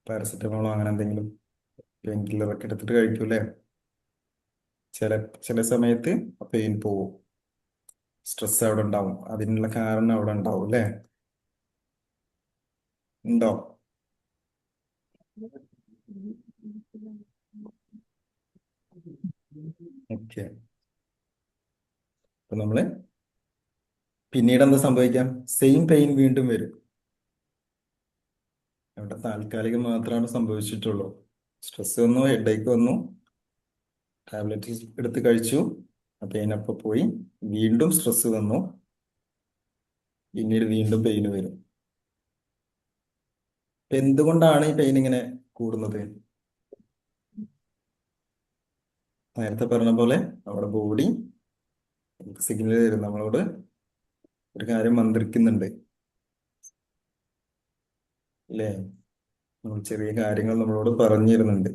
പാരസെറ്റമോളോ അങ്ങനെ എന്തെങ്കിലും പെയിൻ കില്ലറൊക്കെ എടുത്തിട്ട് കഴിക്കൂലേ? ചില ചില സമയത്ത് പെയിൻ പോവും, സ്ട്രെസ് അവിടെ ഉണ്ടാവും, അതിനുള്ള കാരണം അവിടെ ഉണ്ടാവും അല്ലേ? ഉണ്ടോ? ഓക്കെ. അപ്പൊ നമ്മള് പിന്നീട് എന്താ സംഭവിക്കാം? സെയിം പെയിൻ വീണ്ടും വരും. അവിടെ താൽക്കാലികം മാത്രമാണ് സംഭവിച്ചിട്ടുള്ളൂ. സ്ട്രെസ് വന്നു, ഹെഡേക്ക് വന്നു, ടാബ്ലറ്റ് എടുത്ത് കഴിച്ചു, ആ പെയിൻ അപ്പൊ പോയി. വീണ്ടും സ്ട്രെസ് വന്നു, പിന്നീട് വീണ്ടും പെയിൻ വരും. അപ്പൊ എന്തുകൊണ്ടാണ് ഈ പെയിൻ ഇങ്ങനെ കൂടുന്നത്? നേരത്തെ പറഞ്ഞ പോലെ നമ്മുടെ ബോഡി സിഗ്നൽ തരും നമ്മളോട്, ഒരു കാര്യം മന്ത്രിക്കുന്നുണ്ട് അല്ലേ? നമ്മൾ ചെറിയ കാര്യങ്ങൾ നമ്മളോട് പറഞ്ഞിരുന്നുണ്ട്,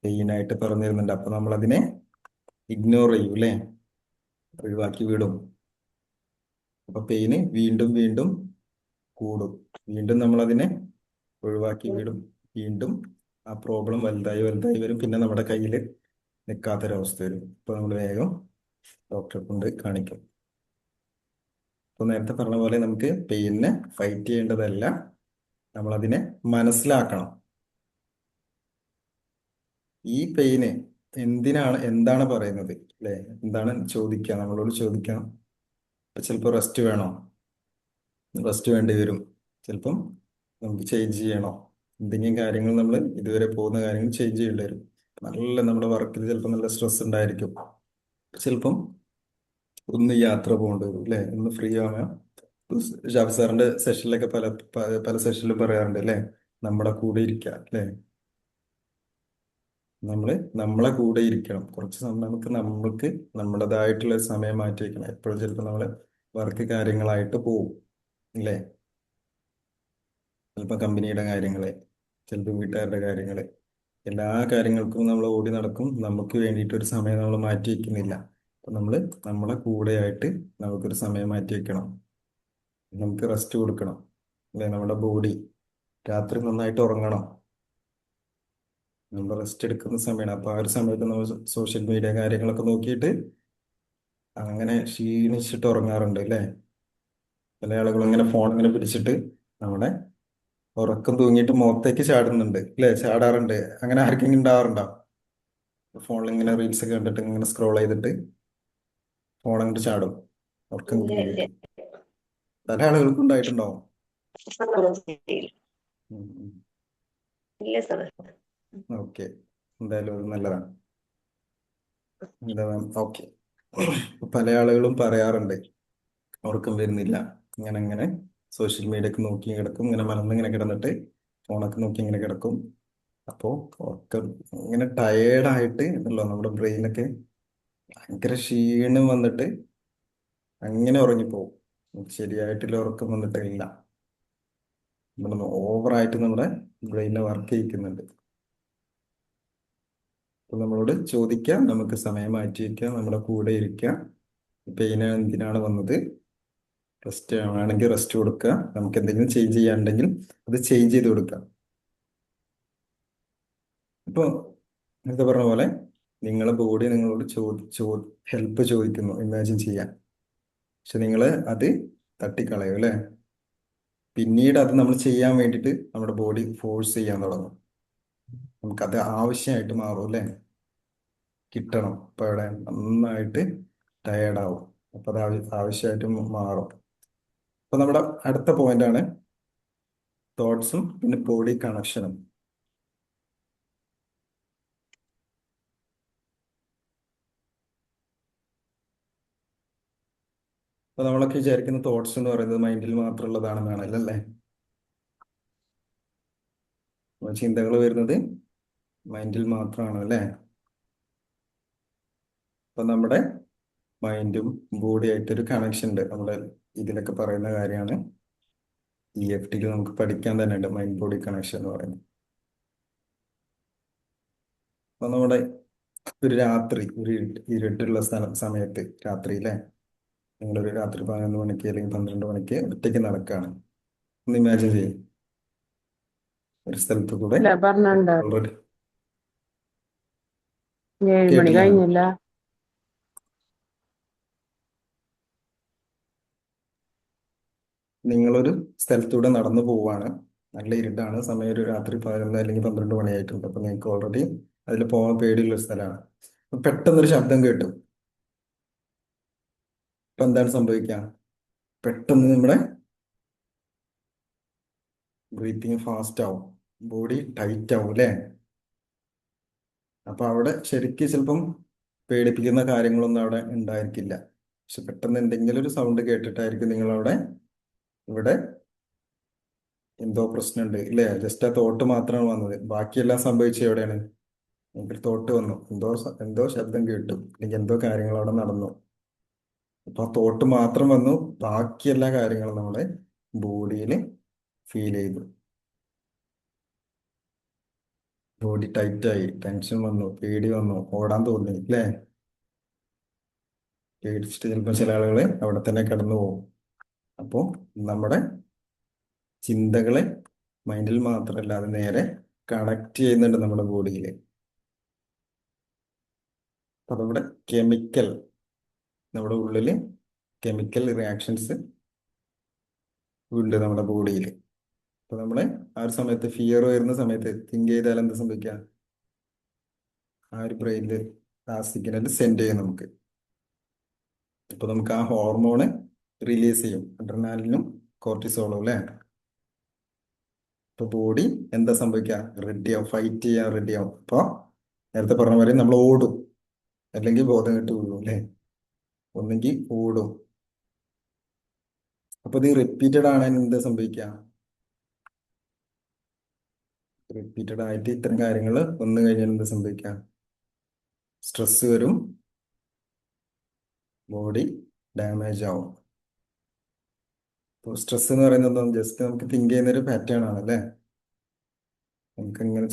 പെയിനായിട്ട് പറഞ്ഞിരുന്നുണ്ട്. അപ്പൊ നമ്മൾ അതിനെ ഇഗ്നോർ ചെയ്യും അല്ലേ, ഒഴിവാക്കി വിടും. അപ്പൊ പെയിന് വീണ്ടും വീണ്ടും കൂടും, വീണ്ടും നമ്മൾ അതിനെ ഒഴിവാക്കി വിടും, വീണ്ടും ആ പ്രോബ്ലം വലുതായി വലുതായി വരും, പിന്നെ നമ്മുടെ കയ്യിൽ നിൽക്കാത്തൊരവസ്ഥ വരും. അപ്പൊ നമ്മൾ വേഗം ഡോക്ടറെ കൊണ്ട് കാണിക്കും. അപ്പൊ നേരത്തെ പറഞ്ഞ പോലെ നമുക്ക് പെയിനെ ഫൈറ്റ് ചെയ്യേണ്ടതല്ല, നമ്മൾ അതിനെ മനസ്സിലാക്കണം. ഈ പെയിന് എന്താണ് പറയുന്നത് അല്ലെ? എന്താണ് ചോദിക്കുക, നമ്മളോട് ചോദിക്കാം. ചിലപ്പോൾ റെസ്റ്റ് വേണോ, റെസ്റ്റ് വേണ്ടി വരും. ചിലപ്പം നമുക്ക് ചേഞ്ച് ചെയ്യണോ, എന്തെങ്കിലും കാര്യങ്ങൾ നമ്മൾ ഇതുവരെ പോകുന്ന കാര്യങ്ങൾ ചേഞ്ച് ചെയ്യേണ്ടി വരും. നല്ല നമ്മുടെ വർക്കിൽ ചിലപ്പോൾ നല്ല സ്ട്രെസ് ഉണ്ടായിരിക്കും. ചിലപ്പം ഒന്ന് യാത്ര പോകേണ്ടി വരും അല്ലേ, ഒന്ന് ഫ്രീ ആവാൻ. ഷാഫി സാറിന്റെ സെഷനിലൊക്കെ പല സെഷനിലും പറയാറുണ്ട് അല്ലേ, നമ്മുടെ കൂടെ ഇരിക്കുക അല്ലേ. നമ്മള് നമ്മളെ കൂടെ ഇരിക്കണം കുറച്ച് സമയം. നമ്മൾക്ക് നമ്മുടേതായിട്ടുള്ള ഒരു സമയം മാറ്റി വെക്കണം. എപ്പോഴും ചിലപ്പോൾ നമ്മള് വർക്ക് കാര്യങ്ങളായിട്ട് പോവും അല്ലേ. ചിലപ്പോൾ കമ്പനിയുടെ കാര്യങ്ങള്, ചിലപ്പോൾ വീട്ടുകാരുടെ കാര്യങ്ങള്, എല്ലാ കാര്യങ്ങൾക്കും നമ്മൾ ഓടി നടക്കും. നമുക്ക് വേണ്ടിയിട്ട് ഒരു സമയം നമ്മൾ മാറ്റി വെക്കുന്നില്ല. അപ്പൊ നമ്മള് നമ്മളെ കൂടെയായിട്ട് നമുക്കൊരു സമയം മാറ്റി വെക്കണം. നമുക്ക് റെസ്റ്റ് കൊടുക്കണം അല്ലെ. നമ്മുടെ ബോഡി രാത്രി നന്നായിട്ട് ഉറങ്ങണം. നമ്മൾ റെസ്റ്റ് എടുക്കുന്ന സമയമാണ്. അപ്പൊ ആ ഒരു സമയത്ത് നമ്മൾ സോഷ്യൽ മീഡിയ കാര്യങ്ങളൊക്കെ നോക്കിയിട്ട് അങ്ങനെ ക്ഷീണിച്ചിട്ട് ഉറങ്ങാറുണ്ട് അല്ലേ. പല ആളുകളും ഇങ്ങനെ ഫോൺ ഇങ്ങനെ പിടിച്ചിട്ട് നമ്മുടെ ഉറക്കം തൂങ്ങിയിട്ട് മുഖത്തേക്ക് ചാടുന്നുണ്ട് അല്ലേ, ചാടാറുണ്ട്. അങ്ങനെ ആർക്കെങ്കിലും ഉണ്ടാവാറുണ്ടോ? ഫോണിൽ ഇങ്ങനെ റീൽസ് ഒക്കെ കണ്ടിട്ട് ഇങ്ങനെ സ്ക്രോൾ ചെയ്തിട്ട് ഫോൺ അങ്ങോട്ട് ചാടും ഉറക്കം ഇല്ല ഇല്ല. തൂങ്ങിയിട്ട്. പല ആളുകൾക്കും ഉണ്ടായിട്ടുണ്ടാവും. ശരിയില്ല. ഉം. ഇല്ല സാർ. ഓക്കെ, എന്തായാലും അത് നല്ലതാണ്. എന്താ ഓക്കെ. പല ആളുകളും പറയാറുണ്ട് ഉറക്കം വരുന്നില്ല, ഇങ്ങനെ ഇങ്ങനെ സോഷ്യൽ മീഡിയ ഒക്കെ നോക്കി കിടക്കും, ഇങ്ങനെ മലന്നിങ്ങനെ കിടന്നിട്ട് ഫോണൊക്കെ നോക്കി ഇങ്ങനെ കിടക്കും. അപ്പോൾ ഉറക്കം ഇങ്ങനെ ടയേർഡായിട്ട് ഉണ്ടല്ലോ, നമ്മുടെ ബ്രെയിനൊക്കെ ഭയങ്കര ക്ഷീണം വന്നിട്ട് അങ്ങനെ ഉറങ്ങിപ്പോവും. ശരിയായിട്ടുള്ള ഉറക്കം വന്നിട്ടില്ല. നമ്മൾ ഓവറായിട്ട് നമ്മുടെ ബ്രെയിനെ വർക്ക് ചെയ്യിക്കുന്നുണ്ട്. അപ്പൊ നമ്മളോട് ചോദിക്കാം, നമുക്ക് സമയം മാറ്റി വയ്ക്കാം, നമ്മുടെ കൂടെ ഇരിക്കാം. പെയിൻ എന്തിനാണ് വന്നത്, റെസ്റ്റ് ആണെങ്കിൽ റെസ്റ്റ് കൊടുക്കുക, നമുക്ക് എന്തെങ്കിലും ചേഞ്ച് ചെയ്യാനുണ്ടെങ്കിൽ അത് ചേഞ്ച് ചെയ്ത് കൊടുക്കാം. ഇപ്പൊ നേരത്തെ പറഞ്ഞ പോലെ നിങ്ങളെ ബോഡി നിങ്ങളോട് ഹെൽപ്പ് ചോദിക്കുന്നു, ഇമാജിൻ ചെയ്യാൻ. പക്ഷെ നിങ്ങൾ അത് തട്ടിക്കളയും അല്ലേ. പിന്നീട് അത് നമ്മൾ ചെയ്യാൻ വേണ്ടിയിട്ട് നമ്മുടെ ബോഡി ഫോഴ്സ് ചെയ്യാൻ തുടങ്ങും. നമുക്കത് ആവശ്യമായിട്ട് മാറും അല്ലേ, കിട്ടണം. അപ്പൊ അവിടെ നന്നായിട്ട് ടയേർഡാവും. അപ്പൊ അത് ആവശ്യമായിട്ട് മാറും. അപ്പൊ നമ്മുടെ അടുത്ത പോയിന്റ് ആണ് തോട്ട്സും പിന്നെ ബോഡി കണക്ഷനും. അപ്പൊ നമ്മളൊക്കെ വിചാരിക്കുന്ന തോട്ട്സ് എന്ന് പറയുന്നത് മൈൻഡിൽ മാത്രമുള്ളതാണെന്നാണല്ലോ അല്ലേ. ചിന്തകൾ വരുന്നത് മൈൻഡിൽ മാത്രമാണ് അല്ലേ. അപ്പൊ നമ്മുടെ മൈൻഡും ബോഡി ആയിട്ടൊരു കണക്ഷൻ ഉണ്ട്. നമ്മുടെ ഇതിലൊക്കെ പറയുന്ന കാര്യമാണ്. EFTയിൽ നമുക്ക് പഠിക്കാൻ തന്നെ ഉണ്ട് മൈൻഡ് ബോഡി കണക്ഷൻ എന്ന് പറയുന്നത്. അപ്പൊ നമ്മുടെ ഒരു രാത്രി ഒരു ഇരുട്ടുള്ള സമയത്ത് രാത്രിയിലെ നിങ്ങളൊരു രാത്രി 11 മണിക്ക് അല്ലെങ്കിൽ 12 മണിക്ക് ഒറ്റയ്ക്ക് നടക്കുകയാണ്. ഒന്ന് ഇമാജിൻ ചെയ്യും, ഒരു സ്ഥലത്ത് കൂടെ ഇല്ല പറഞ്ഞുണ്ട്. ഓൾറെഡി 7 മണി കേട്ടില്ല. കഴിഞ്ഞില്ല. നിങ്ങളൊരു സ്ഥലത്തൂടെ നടന്നു പോവാണ്, നല്ല ഇരുട്ടാണ്, സമയം ഒരു രാത്രി 11 അല്ലെങ്കിൽ 12 മണിയായിട്ടുണ്ട്. അപ്പൊ നിങ്ങൾക്ക് ഓൾറെഡി അതിൽ പോകാൻ പേടിയുള്ള ഒരു സ്ഥലമാണ്. അപ്പൊ പെട്ടെന്നൊരു ശബ്ദം കേട്ടു. ഇപ്പൊ എന്താണ് സംഭവിക്കുക? പെട്ടെന്ന് നമ്മുടെ ബ്രീത്തിങ് ഫാസ്റ്റ് ആവും, ബോഡി ടൈറ്റ് ആവും അല്ലേ. അപ്പൊ അവിടെ ശരിക്കും ചിലപ്പം പേടിപ്പിക്കുന്ന കാര്യങ്ങളൊന്നും അവിടെ ഉണ്ടായിരിക്കില്ല. പക്ഷെ പെട്ടെന്ന് എന്തെങ്കിലും ഒരു സൗണ്ട് കേട്ടിട്ടായിരിക്കും നിങ്ങളവിടെ ഇവിടെ എന്തോ പ്രശ്നമുണ്ട് ഇല്ലേ. ജസ്റ്റ് ആ തോട്ട് മാത്രമാണ് വന്നത്, ബാക്കിയെല്ലാം സംഭവിച്ചത് എവിടെയാണ്? എനിക്കൊരു തോട്ട് വന്നു, എന്തോ ശബ്ദം കേട്ടു, അല്ലെങ്കിൽ എന്തോ കാര്യങ്ങൾ അവിടെ നടന്നു. അപ്പൊ ആ തോട്ട് മാത്രം വന്നു, ബാക്കി എല്ലാ കാര്യങ്ങളും നമ്മുടെ ബോഡിയിൽ ഫീൽ ചെയ്തു. ബോഡി ടൈറ്റായി, ടെൻഷൻ വന്നു, പേടി വന്നു, ഓടാൻ തോന്നി അല്ലേ. പേടിച്ചിട്ട് ചിലപ്പോൾ ചില ആളുകൾ അവിടെ തന്നെ കിടന്നു പോകും. അപ്പോൾ നമ്മുടെ ചിന്തകളെ മൈൻഡിൽ മാത്രമല്ല അത് നേരെ കണക്ട് ചെയ്യുന്നുണ്ട് നമ്മുടെ ബോഡിയിൽ. അപ്പൊ നമ്മുടെ കെമിക്കൽ, നമ്മുടെ ഉള്ളിൽ കെമിക്കൽ റിയാക്ഷൻസ് ഉണ്ട് നമ്മുടെ ബോഡിയിൽ. അപ്പൊ നമ്മളെ ആ ഒരു സമയത്ത് ഫിയർ വരുന്ന സമയത്ത് തിങ്ക് ചെയ്താൽ എന്താ സംഭവിക്കുക? ആ ഒരു ബ്രെയിനിൽ ആ സിഗ്നൽ സെൻഡ് ചെയ്യും നമുക്ക്. അപ്പൊ നമുക്ക് ആ ഹോർമോണ് റിലീസ് ചെയ്യും, അഡ്രിനാലിനും കോർട്ടിസോളും അല്ലേ. ഇപ്പൊ ബോഡി എന്താ സംഭവിക്കുക, റെഡിയാവും, ഫൈറ്റ് ചെയ്യാൻ റെഡിയാവും. അപ്പൊ നേരത്തെ പറഞ്ഞ പോലെ നമ്മൾ ഓടും, അല്ലെങ്കിൽ ബോധം കെട്ട് വീഴും അല്ലേ, ഒന്നെങ്കിൽ ഓടും. അപ്പൊ ഇത് റിപ്പീറ്റഡ് ആണ് എന്താ സംഭവിക്കുക, റിപ്പീറ്റഡ് ആയിട്ട് ഇത്തരം കാര്യങ്ങൾ വന്നു കഴിഞ്ഞാൽ എന്താ സംഭവിക്കുക, സ്ട്രെസ് വരും, ബോഡി ഡാമേജ് ആവും. ഇപ്പോൾ സ്ട്രെസ് എന്ന് പറയുന്നത് എന്താ, ജസ്റ്റ് നമുക്ക് തിങ്ക് ചെയ്യുന്ന ഒരു പാറ്റേൺ ആണ് അല്ലേ. നമുക്ക് ഇങ്ങനെ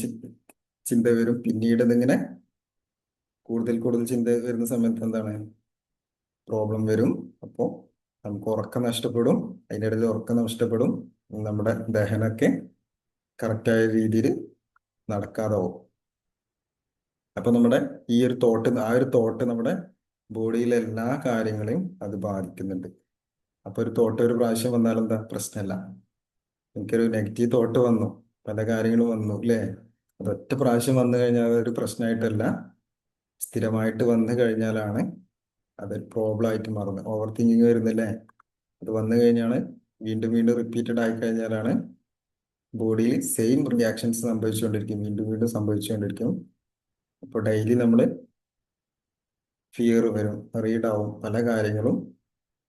ചിന്ത വരും, പിന്നീട് ഇതിങ്ങനെ കൂടുതൽ കൂടുതൽ ചിന്ത വരുന്ന സമയത്ത് എന്താണ് പ്രോബ്ലം വരും. അപ്പോൾ നമുക്ക് ഉറക്കം നഷ്ടപ്പെടും, അതിൻ്റെ ഇടയിൽ ഉറക്കം നഷ്ടപ്പെടും, നമ്മുടെ ദഹനമൊക്കെ കറക്റ്റായ രീതിയിൽ നടക്കാതെ പോകും. അപ്പൊ നമ്മുടെ ഈ ഒരു തോട്ട്, ആ ഒരു തോട്ട് നമ്മുടെ ബോഡിയിലെ എല്ലാ കാര്യങ്ങളെയും അത് ബാധിക്കുന്നുണ്ട്. അപ്പൊ ഒരു തോട്ട് ഒരു പ്രാവശ്യം വന്നാൽ എന്താ പ്രശ്നമല്ല. എനിക്കൊരു നെഗറ്റീവ് തോട്ട് വന്നു, പല കാര്യങ്ങളും വന്നു അല്ലേ, അതൊറ്റ പ്രാവശ്യം വന്നു കഴിഞ്ഞാൽ അതൊരു പ്രശ്നമായിട്ടല്ല, സ്ഥിരമായിട്ട് വന്നു കഴിഞ്ഞാലാണ് അതൊരു പ്രോബ്ലം ആയിട്ട് മാറുന്നത്. ഓവർ തിങ്കിങ് വരുന്നില്ലേ, അത് വന്നു കഴിഞ്ഞാണ്, വീണ്ടും വീണ്ടും റിപ്പീറ്റഡ് ആയി കഴിഞ്ഞാലാണ് ബോഡിയിൽ സെയിം റിയാക്ഷൻസ് സംഭവിച്ചുകൊണ്ടിരിക്കും, വീണ്ടും വീണ്ടും സംഭവിച്ചുകൊണ്ടിരിക്കും. അപ്പോൾ ഡെയിലി നമ്മൾ ഫിയർ വരും, റീഡാവും, പല കാര്യങ്ങളും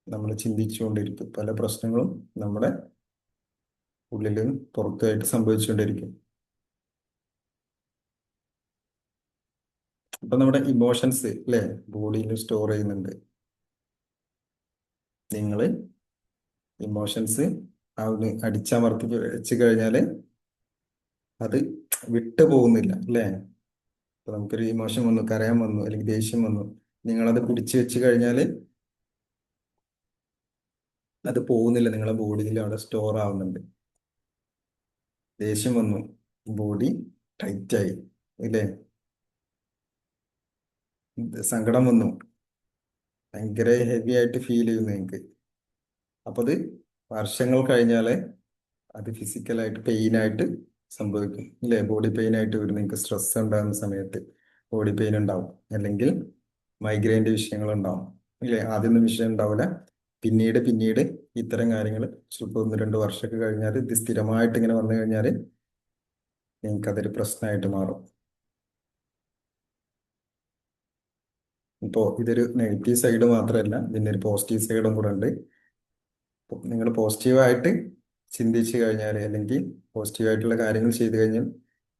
നമ്മൾ ചിന്തിച്ചുകൊണ്ടിരിക്കും, പല പ്രശ്നങ്ങളും നമ്മുടെ ഉള്ളിലും പുറത്തുമായിട്ട് സംഭവിച്ചുകൊണ്ടിരിക്കും. അപ്പൊ നമ്മുടെ ഇമോഷൻസ് അല്ലേ ബോഡിയിൽ സ്റ്റോർ ചെയ്യുന്നുണ്ട്. നിങ്ങൾ ഇമോഷൻസ് അവിടെ അടിച്ചമർത്തി വെച്ച് കഴിഞ്ഞാൽ അത് വിട്ടു പോകുന്നില്ല അല്ലേ. ഇപ്പൊ നമുക്കൊരു ഇമോഷൻ വന്നു, കരയാൻ വന്നു അല്ലെങ്കിൽ ദേഷ്യം വന്നു, നിങ്ങളത് പിടിച്ചു വെച്ച് കഴിഞ്ഞാൽ അത് പോകുന്നില്ല, നിങ്ങളെ ബോഡിയിൽ അവിടെ സ്റ്റോർ ആവുന്നുണ്ട്. ദേഷ്യം വന്നു, ബോഡി ടൈറ്റായി ഇല്ലേ. സങ്കടം വന്നു, ഭയങ്കര ഹെവി ആയിട്ട് ഫീൽ ചെയ്യുന്നു നിങ്ങൾക്ക്. അപ്പൊ അത് വർഷങ്ങൾ കഴിഞ്ഞാലേ അത് ഫിസിക്കലായിട്ട് പെയിനായിട്ട് സംഭവിക്കും ഇല്ലേ. ബോഡി പെയിൻ ആയിട്ട് വരും, നിങ്ങൾക്ക് സ്ട്രെസ് ഉണ്ടാകുന്ന സമയത്ത് ബോഡി പെയിൻ ഉണ്ടാവും, അല്ലെങ്കിൽ മൈഗ്രെയിൻ്റെ വിഷയങ്ങൾ ഉണ്ടാവും ഇല്ലേ. ആദ്യമൊന്നും വിഷയം ഉണ്ടാവില്ല, പിന്നീട് പിന്നീട് ഇത്തരം കാര്യങ്ങൾ ചിലപ്പോൾ 1-2 വർഷമൊക്കെ കഴിഞ്ഞാൽ ഇത് സ്ഥിരമായിട്ട് ഇങ്ങനെ വന്നു കഴിഞ്ഞാൽ നിങ്ങൾക്ക് അതൊരു പ്രശ്നമായിട്ട് മാറും. ഇപ്പോൾ ഇതൊരു നെഗറ്റീവ് സൈഡ് മാത്രമല്ല, ഇതിൻ്റെ ഒരു പോസിറ്റീവ് സൈഡും കൂടെ ഉണ്ട്. നിങ്ങൾ പോസിറ്റീവായിട്ട് ചിന്തിച്ചു കഴിഞ്ഞാൽ, അല്ലെങ്കിൽ പോസിറ്റീവായിട്ടുള്ള കാര്യങ്ങൾ ചെയ്തു കഴിഞ്ഞാൽ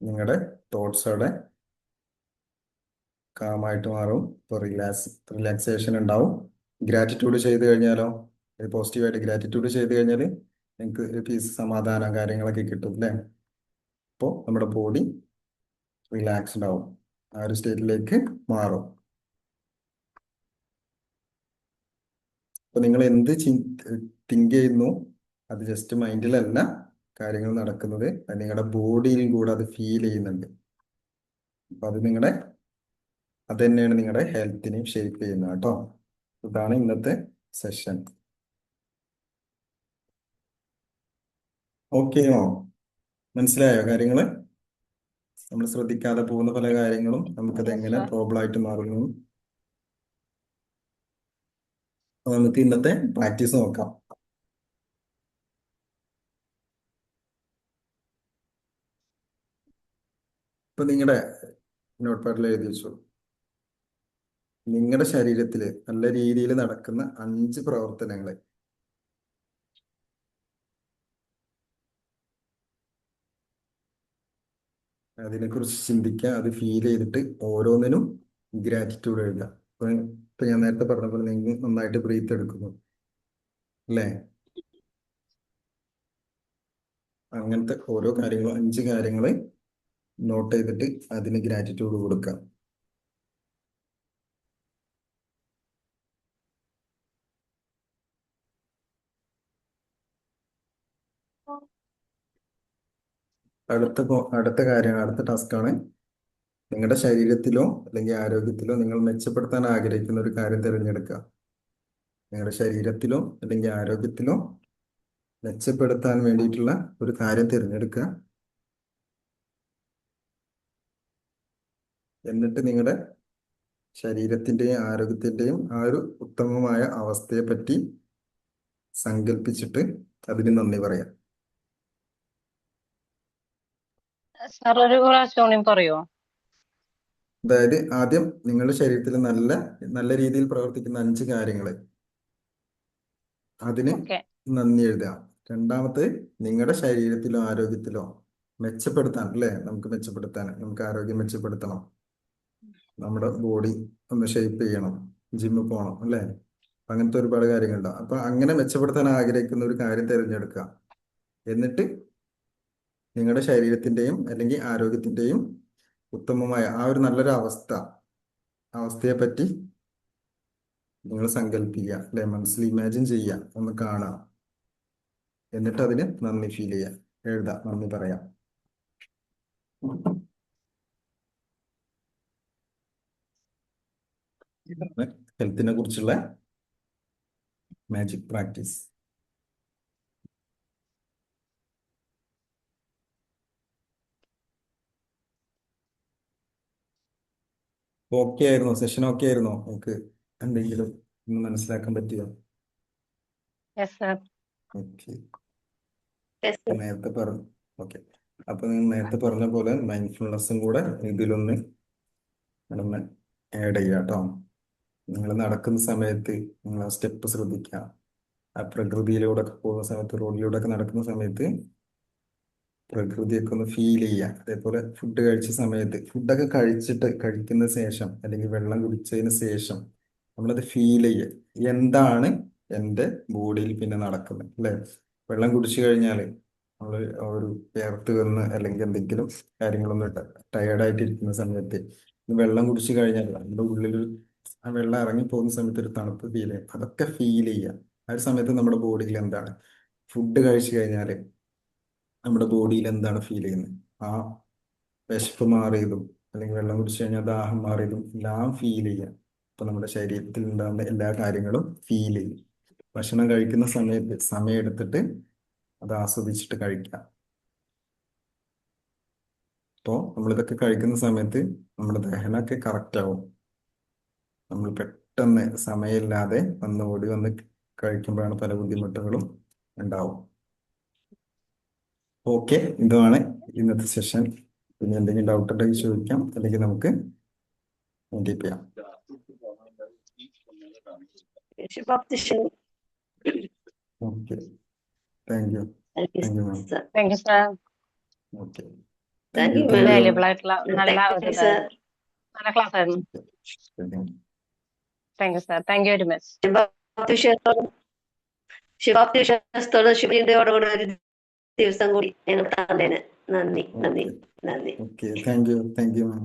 നിങ്ങളുടെ തോട്ട്സ് അവിടെ കാമായിട്ട് മാറും. ഇപ്പോൾ റിലാക്സേഷൻ ഉണ്ടാവും. ഗ്രാറ്റിറ്റ്യൂഡ് ചെയ്ത് കഴിഞ്ഞാലോ, പോസിറ്റീവായിട്ട് ഗ്രാറ്റിറ്റ്യൂഡ് ചെയ്ത് കഴിഞ്ഞാൽ നിങ്ങൾക്ക് ഒരു പീസ് സമാധാനം കാര്യങ്ങളൊക്കെ കിട്ടും അല്ലേ. അപ്പോൾ നമ്മുടെ ബോഡി റിലാക്സ്ഡ് ആവും, ആ ഒരു സ്റ്റേറ്റിലേക്ക് മാറും. അപ്പൊ നിങ്ങൾ എന്ത് തിങ്ക് ചെയ്യുന്നു, അത് ജസ്റ്റ് മൈൻഡിലല്ല കാര്യങ്ങൾ നടക്കുന്നത്, അത് നിങ്ങളുടെ ബോഡിയിലും കൂടെ അത് ഫീൽ ചെയ്യുന്നുണ്ട്. അപ്പൊ അത് തന്നെയാണ് നിങ്ങളുടെ ഹെൽത്തിനെയും ഷേപ്പ് ചെയ്യുന്നത് കേട്ടോ. ഇതാണ് ഇന്നത്തെ സെഷൻ. ഓക്കെയോ, മനസ്സിലായോ കാര്യങ്ങള്. നമ്മൾ ശ്രദ്ധിക്കാതെ പോകുന്ന പല കാര്യങ്ങളും നമുക്കത് Yes, എങ്ങനെ sir. പ്രോബ്ലം ആയിട്ട് മാറുന്നു. അപ്പൊ നമുക്ക് ഇന്നത്തെ പ്രാക്ടീസ് നോക്കാം. ഇപ്പൊ നിങ്ങളുടെ നോട്ട് പാഡിൽ എഴുതി വെച്ചു, നിങ്ങളുടെ ശരീരത്തിൽ നല്ല രീതിയിൽ നടക്കുന്ന 5 പ്രവർത്തനങ്ങൾ. അതിനെക്കുറിച്ച് ചിന്തിക്കുക, അത് ഫീൽ ചെയ്തിട്ട് ഓരോന്നിനും ഗ്രാറ്റിറ്റ്യൂഡ് എഴുതുക. ഇപ്പൊ ഞാൻ നേരത്തെ പറഞ്ഞ പോലെ നിങ്ങൾ നന്നായിട്ട് ബ്രീത്ത് എടുക്കുന്നു അല്ലേ. അങ്ങനത്തെ ഓരോ കാര്യങ്ങളും 5 കാര്യങ്ങൾ നോട്ട് ചെയ്തിട്ട് അതിന് ഗ്രാറ്റിറ്റ്യൂഡ് കൊടുക്കുക. അടുത്ത കാര്യമാണ്, അടുത്ത ടാസ്ക്കാണ്, നിങ്ങളുടെ ശരീരത്തിലോ അല്ലെങ്കിൽ ആരോഗ്യത്തിലോ നിങ്ങൾ മെച്ചപ്പെടുത്താൻ ആഗ്രഹിക്കുന്ന ഒരു കാര്യം തിരഞ്ഞെടുക്കുക. നിങ്ങളുടെ ശരീരത്തിലോ അല്ലെങ്കിൽ ആരോഗ്യത്തിലോ മെച്ചപ്പെടുത്താൻ വേണ്ടിയിട്ടുള്ള ഒരു കാര്യം തിരഞ്ഞെടുക്കുക. എന്നിട്ട് നിങ്ങളുടെ ശരീരത്തിന്റെയും ആരോഗ്യത്തിന്റെയും ആ ഒരു ഉത്തമമായ അവസ്ഥയെ പറ്റി സങ്കല്പിച്ചിട്ട് അതിന് നന്ദി പറയാം. സാർ ഒരു പ്രാവശ്യം കൂടി പറയോ? അതായത് ആദ്യം നിങ്ങളുടെ ശരീരത്തിൽ നല്ല നല്ല രീതിയിൽ പ്രവർത്തിക്കുന്ന 5 കാര്യങ്ങൾ, അതിന് ഓക്കെ. നന്ദി എഴുതുക. രണ്ടാമത് നിങ്ങളുടെ ശരീരത്തിലോ ആരോഗ്യത്തിലോ മെച്ചപ്പെടുത്താൻ, അല്ലേ, നമുക്ക് മെച്ചപ്പെടുത്താൻ, നമുക്ക് ആരോഗ്യം മെച്ചപ്പെടുത്തണം, നമ്മുടെ ബോഡി ഒന്ന് ഷേപ്പ് ചെയ്യണം, ജിമ്മിൽ പോകണം, അല്ലേ, അങ്ങനത്തെ ഒരുപാട് കാര്യങ്ങളുണ്ടാവും. അപ്പൊ അങ്ങനെ മെച്ചപ്പെടുത്താൻ ആഗ്രഹിക്കുന്ന ഒരു കാര്യം തിരഞ്ഞെടുക്കുക. എന്നിട്ട് നിങ്ങളുടെ ശരീരത്തിന്റെയും അല്ലെങ്കിൽ ആരോഗ്യത്തിന്റെയും ഉത്തമമായ ആ ഒരു നല്ലൊരു അവസ്ഥയെ പറ്റി നിങ്ങൾ സങ്കല്പിക്കുക, അല്ലെ, മനസ്സിൽ ഇമാജിൻ ചെയ്യുക, ഒന്ന് കാണുക. എന്നിട്ട് അതിന് നന്ദി ഫീൽ ചെയ്യുക, എഴുതാം, നന്ദി പറയാം. ഇതാണ് ഹെൽത്തിനെ കുറിച്ചുള്ള മാജിക് പ്രാക്ടീസ്. ഓക്കെ ആയിരുന്നോ? സെഷൻ ഓക്കെ ആയിരുന്നോ? നമുക്ക് എന്തെങ്കിലും ഒന്ന് മനസ്സിലാക്കാൻ പറ്റിയോ? Yes sir. Okay. Yes, sir. നേരത്തെ പറഞ്ഞു. ഓക്കെ. അപ്പൊ നിങ്ങൾ നേരത്തെ പറഞ്ഞ പോലെ മൈൻഡ്ഫുൾനെസ്സും കൂടെ ഇതിലൊന്ന് നിങ്ങളൊന്ന് ആഡ് ചെയ്യുക കേട്ടോ. നിങ്ങൾ നടക്കുന്ന സമയത്ത് നിങ്ങൾ ആ സ്റ്റെപ്പ് ശ്രദ്ധിക്കുക. ആ പ്രകൃതിയിലൂടെ ഒക്കെ പോകുന്ന സമയത്ത്, റോഡിലൂടെ ഒക്കെ നടക്കുന്ന സമയത്ത് പ്രകൃതിയൊക്കെ ഒന്ന് ഫീൽ ചെയ്യുക. അതേപോലെ ഫുഡ് കഴിച്ച സമയത്ത്, ഫുഡൊക്കെ കഴിക്കുന്ന ശേഷം അല്ലെങ്കിൽ വെള്ളം കുടിച്ചതിന് ശേഷം നമ്മളത് ഫീൽ ചെയ്യുക. എന്താണ് എൻ്റെ ബോഡിയിൽ പിന്നെ നടക്കുന്നത്, അല്ലേ? വെള്ളം കുടിച്ചു കഴിഞ്ഞാൽ നമ്മൾ ഒരു വേർത്ത് വന്ന് അല്ലെങ്കിൽ എന്തെങ്കിലും കാര്യങ്ങളൊന്നും ടയേർഡായിട്ടിരിക്കുന്ന സമയത്ത് വെള്ളം കുടിച്ചു കഴിഞ്ഞാൽ നമ്മുടെ ഉള്ളിൽ ആ വെള്ളം ഇറങ്ങി പോകുന്ന സമയത്ത് ഒരു തണുപ്പ് ഫീൽ ചെയ്യും. അതൊക്കെ ഫീൽ ചെയ്യുക. ആ ഒരു സമയത്ത് നമ്മുടെ ബോഡിയിൽ എന്താണ്, ഫുഡ് കഴിച്ചു കഴിഞ്ഞാൽ നമ്മുടെ ബോഡിയിൽ എന്താണ് ഫീൽ ചെയ്യുന്നത്, ആ വിശപ്പ് മാറിയതും അല്ലെങ്കിൽ വെള്ളം കുടിച്ചു കഴിഞ്ഞാൽ ദാഹം മാറിയതും എല്ലാം ഫീൽ ചെയ്യാം. അപ്പൊ നമ്മുടെ ശരീരത്തിൽ ഉണ്ടാകുന്ന എല്ലാ കാര്യങ്ങളും ഫീൽ ചെയ്യും. ഭക്ഷണം കഴിക്കുന്ന സമയത്ത് സമയം എടുത്തിട്ട് അത് ആസ്വദിച്ചിട്ട് കഴിക്കാം. അപ്പോൾ നമ്മളിതൊക്കെ കഴിക്കുന്ന സമയത്ത് നമ്മുടെ ദഹനമൊക്കെ കറക്റ്റ് ആവും. നമ്മൾ പെട്ടെന്ന് സമയമില്ലാതെ ഓടി വന്ന് കഴിക്കുമ്പോഴാണ് പല ബുദ്ധിമുട്ടുകളും ഉണ്ടാവും. ഓക്കെ, ഇതാണ് ഇന്നത്തെ സെഷൻ. പിന്നെ എന്തെങ്കിലും ഡൗട്ട് ഉണ്ടെങ്കിൽ ചോദിക്കാം, അല്ലെങ്കിൽ നമുക്ക് വൈൻഡപ്പ് ചെയ്യാം. Shubhaptishan. Okay, thank you. Thank you, thank you ma'am. sir. Thank you sir. Okay, Thank you, thank you. ma'am. Valuable ആയിട്ടുള്ള നല്ല Thank ഒരു you, sir. നല്ല ക്ലാസ് ആയിരുന്നു. Thank you sir. Thank you very much. ശുഭാപ്തിവിശ്വാസത്തോടെ ശുഭചിന്തയോടുകൂടെ ഒരു ദിവസം കൂടി ഞങ്ങൾ തന്നതിന് നന്ദി. Okay, thank you ma'am.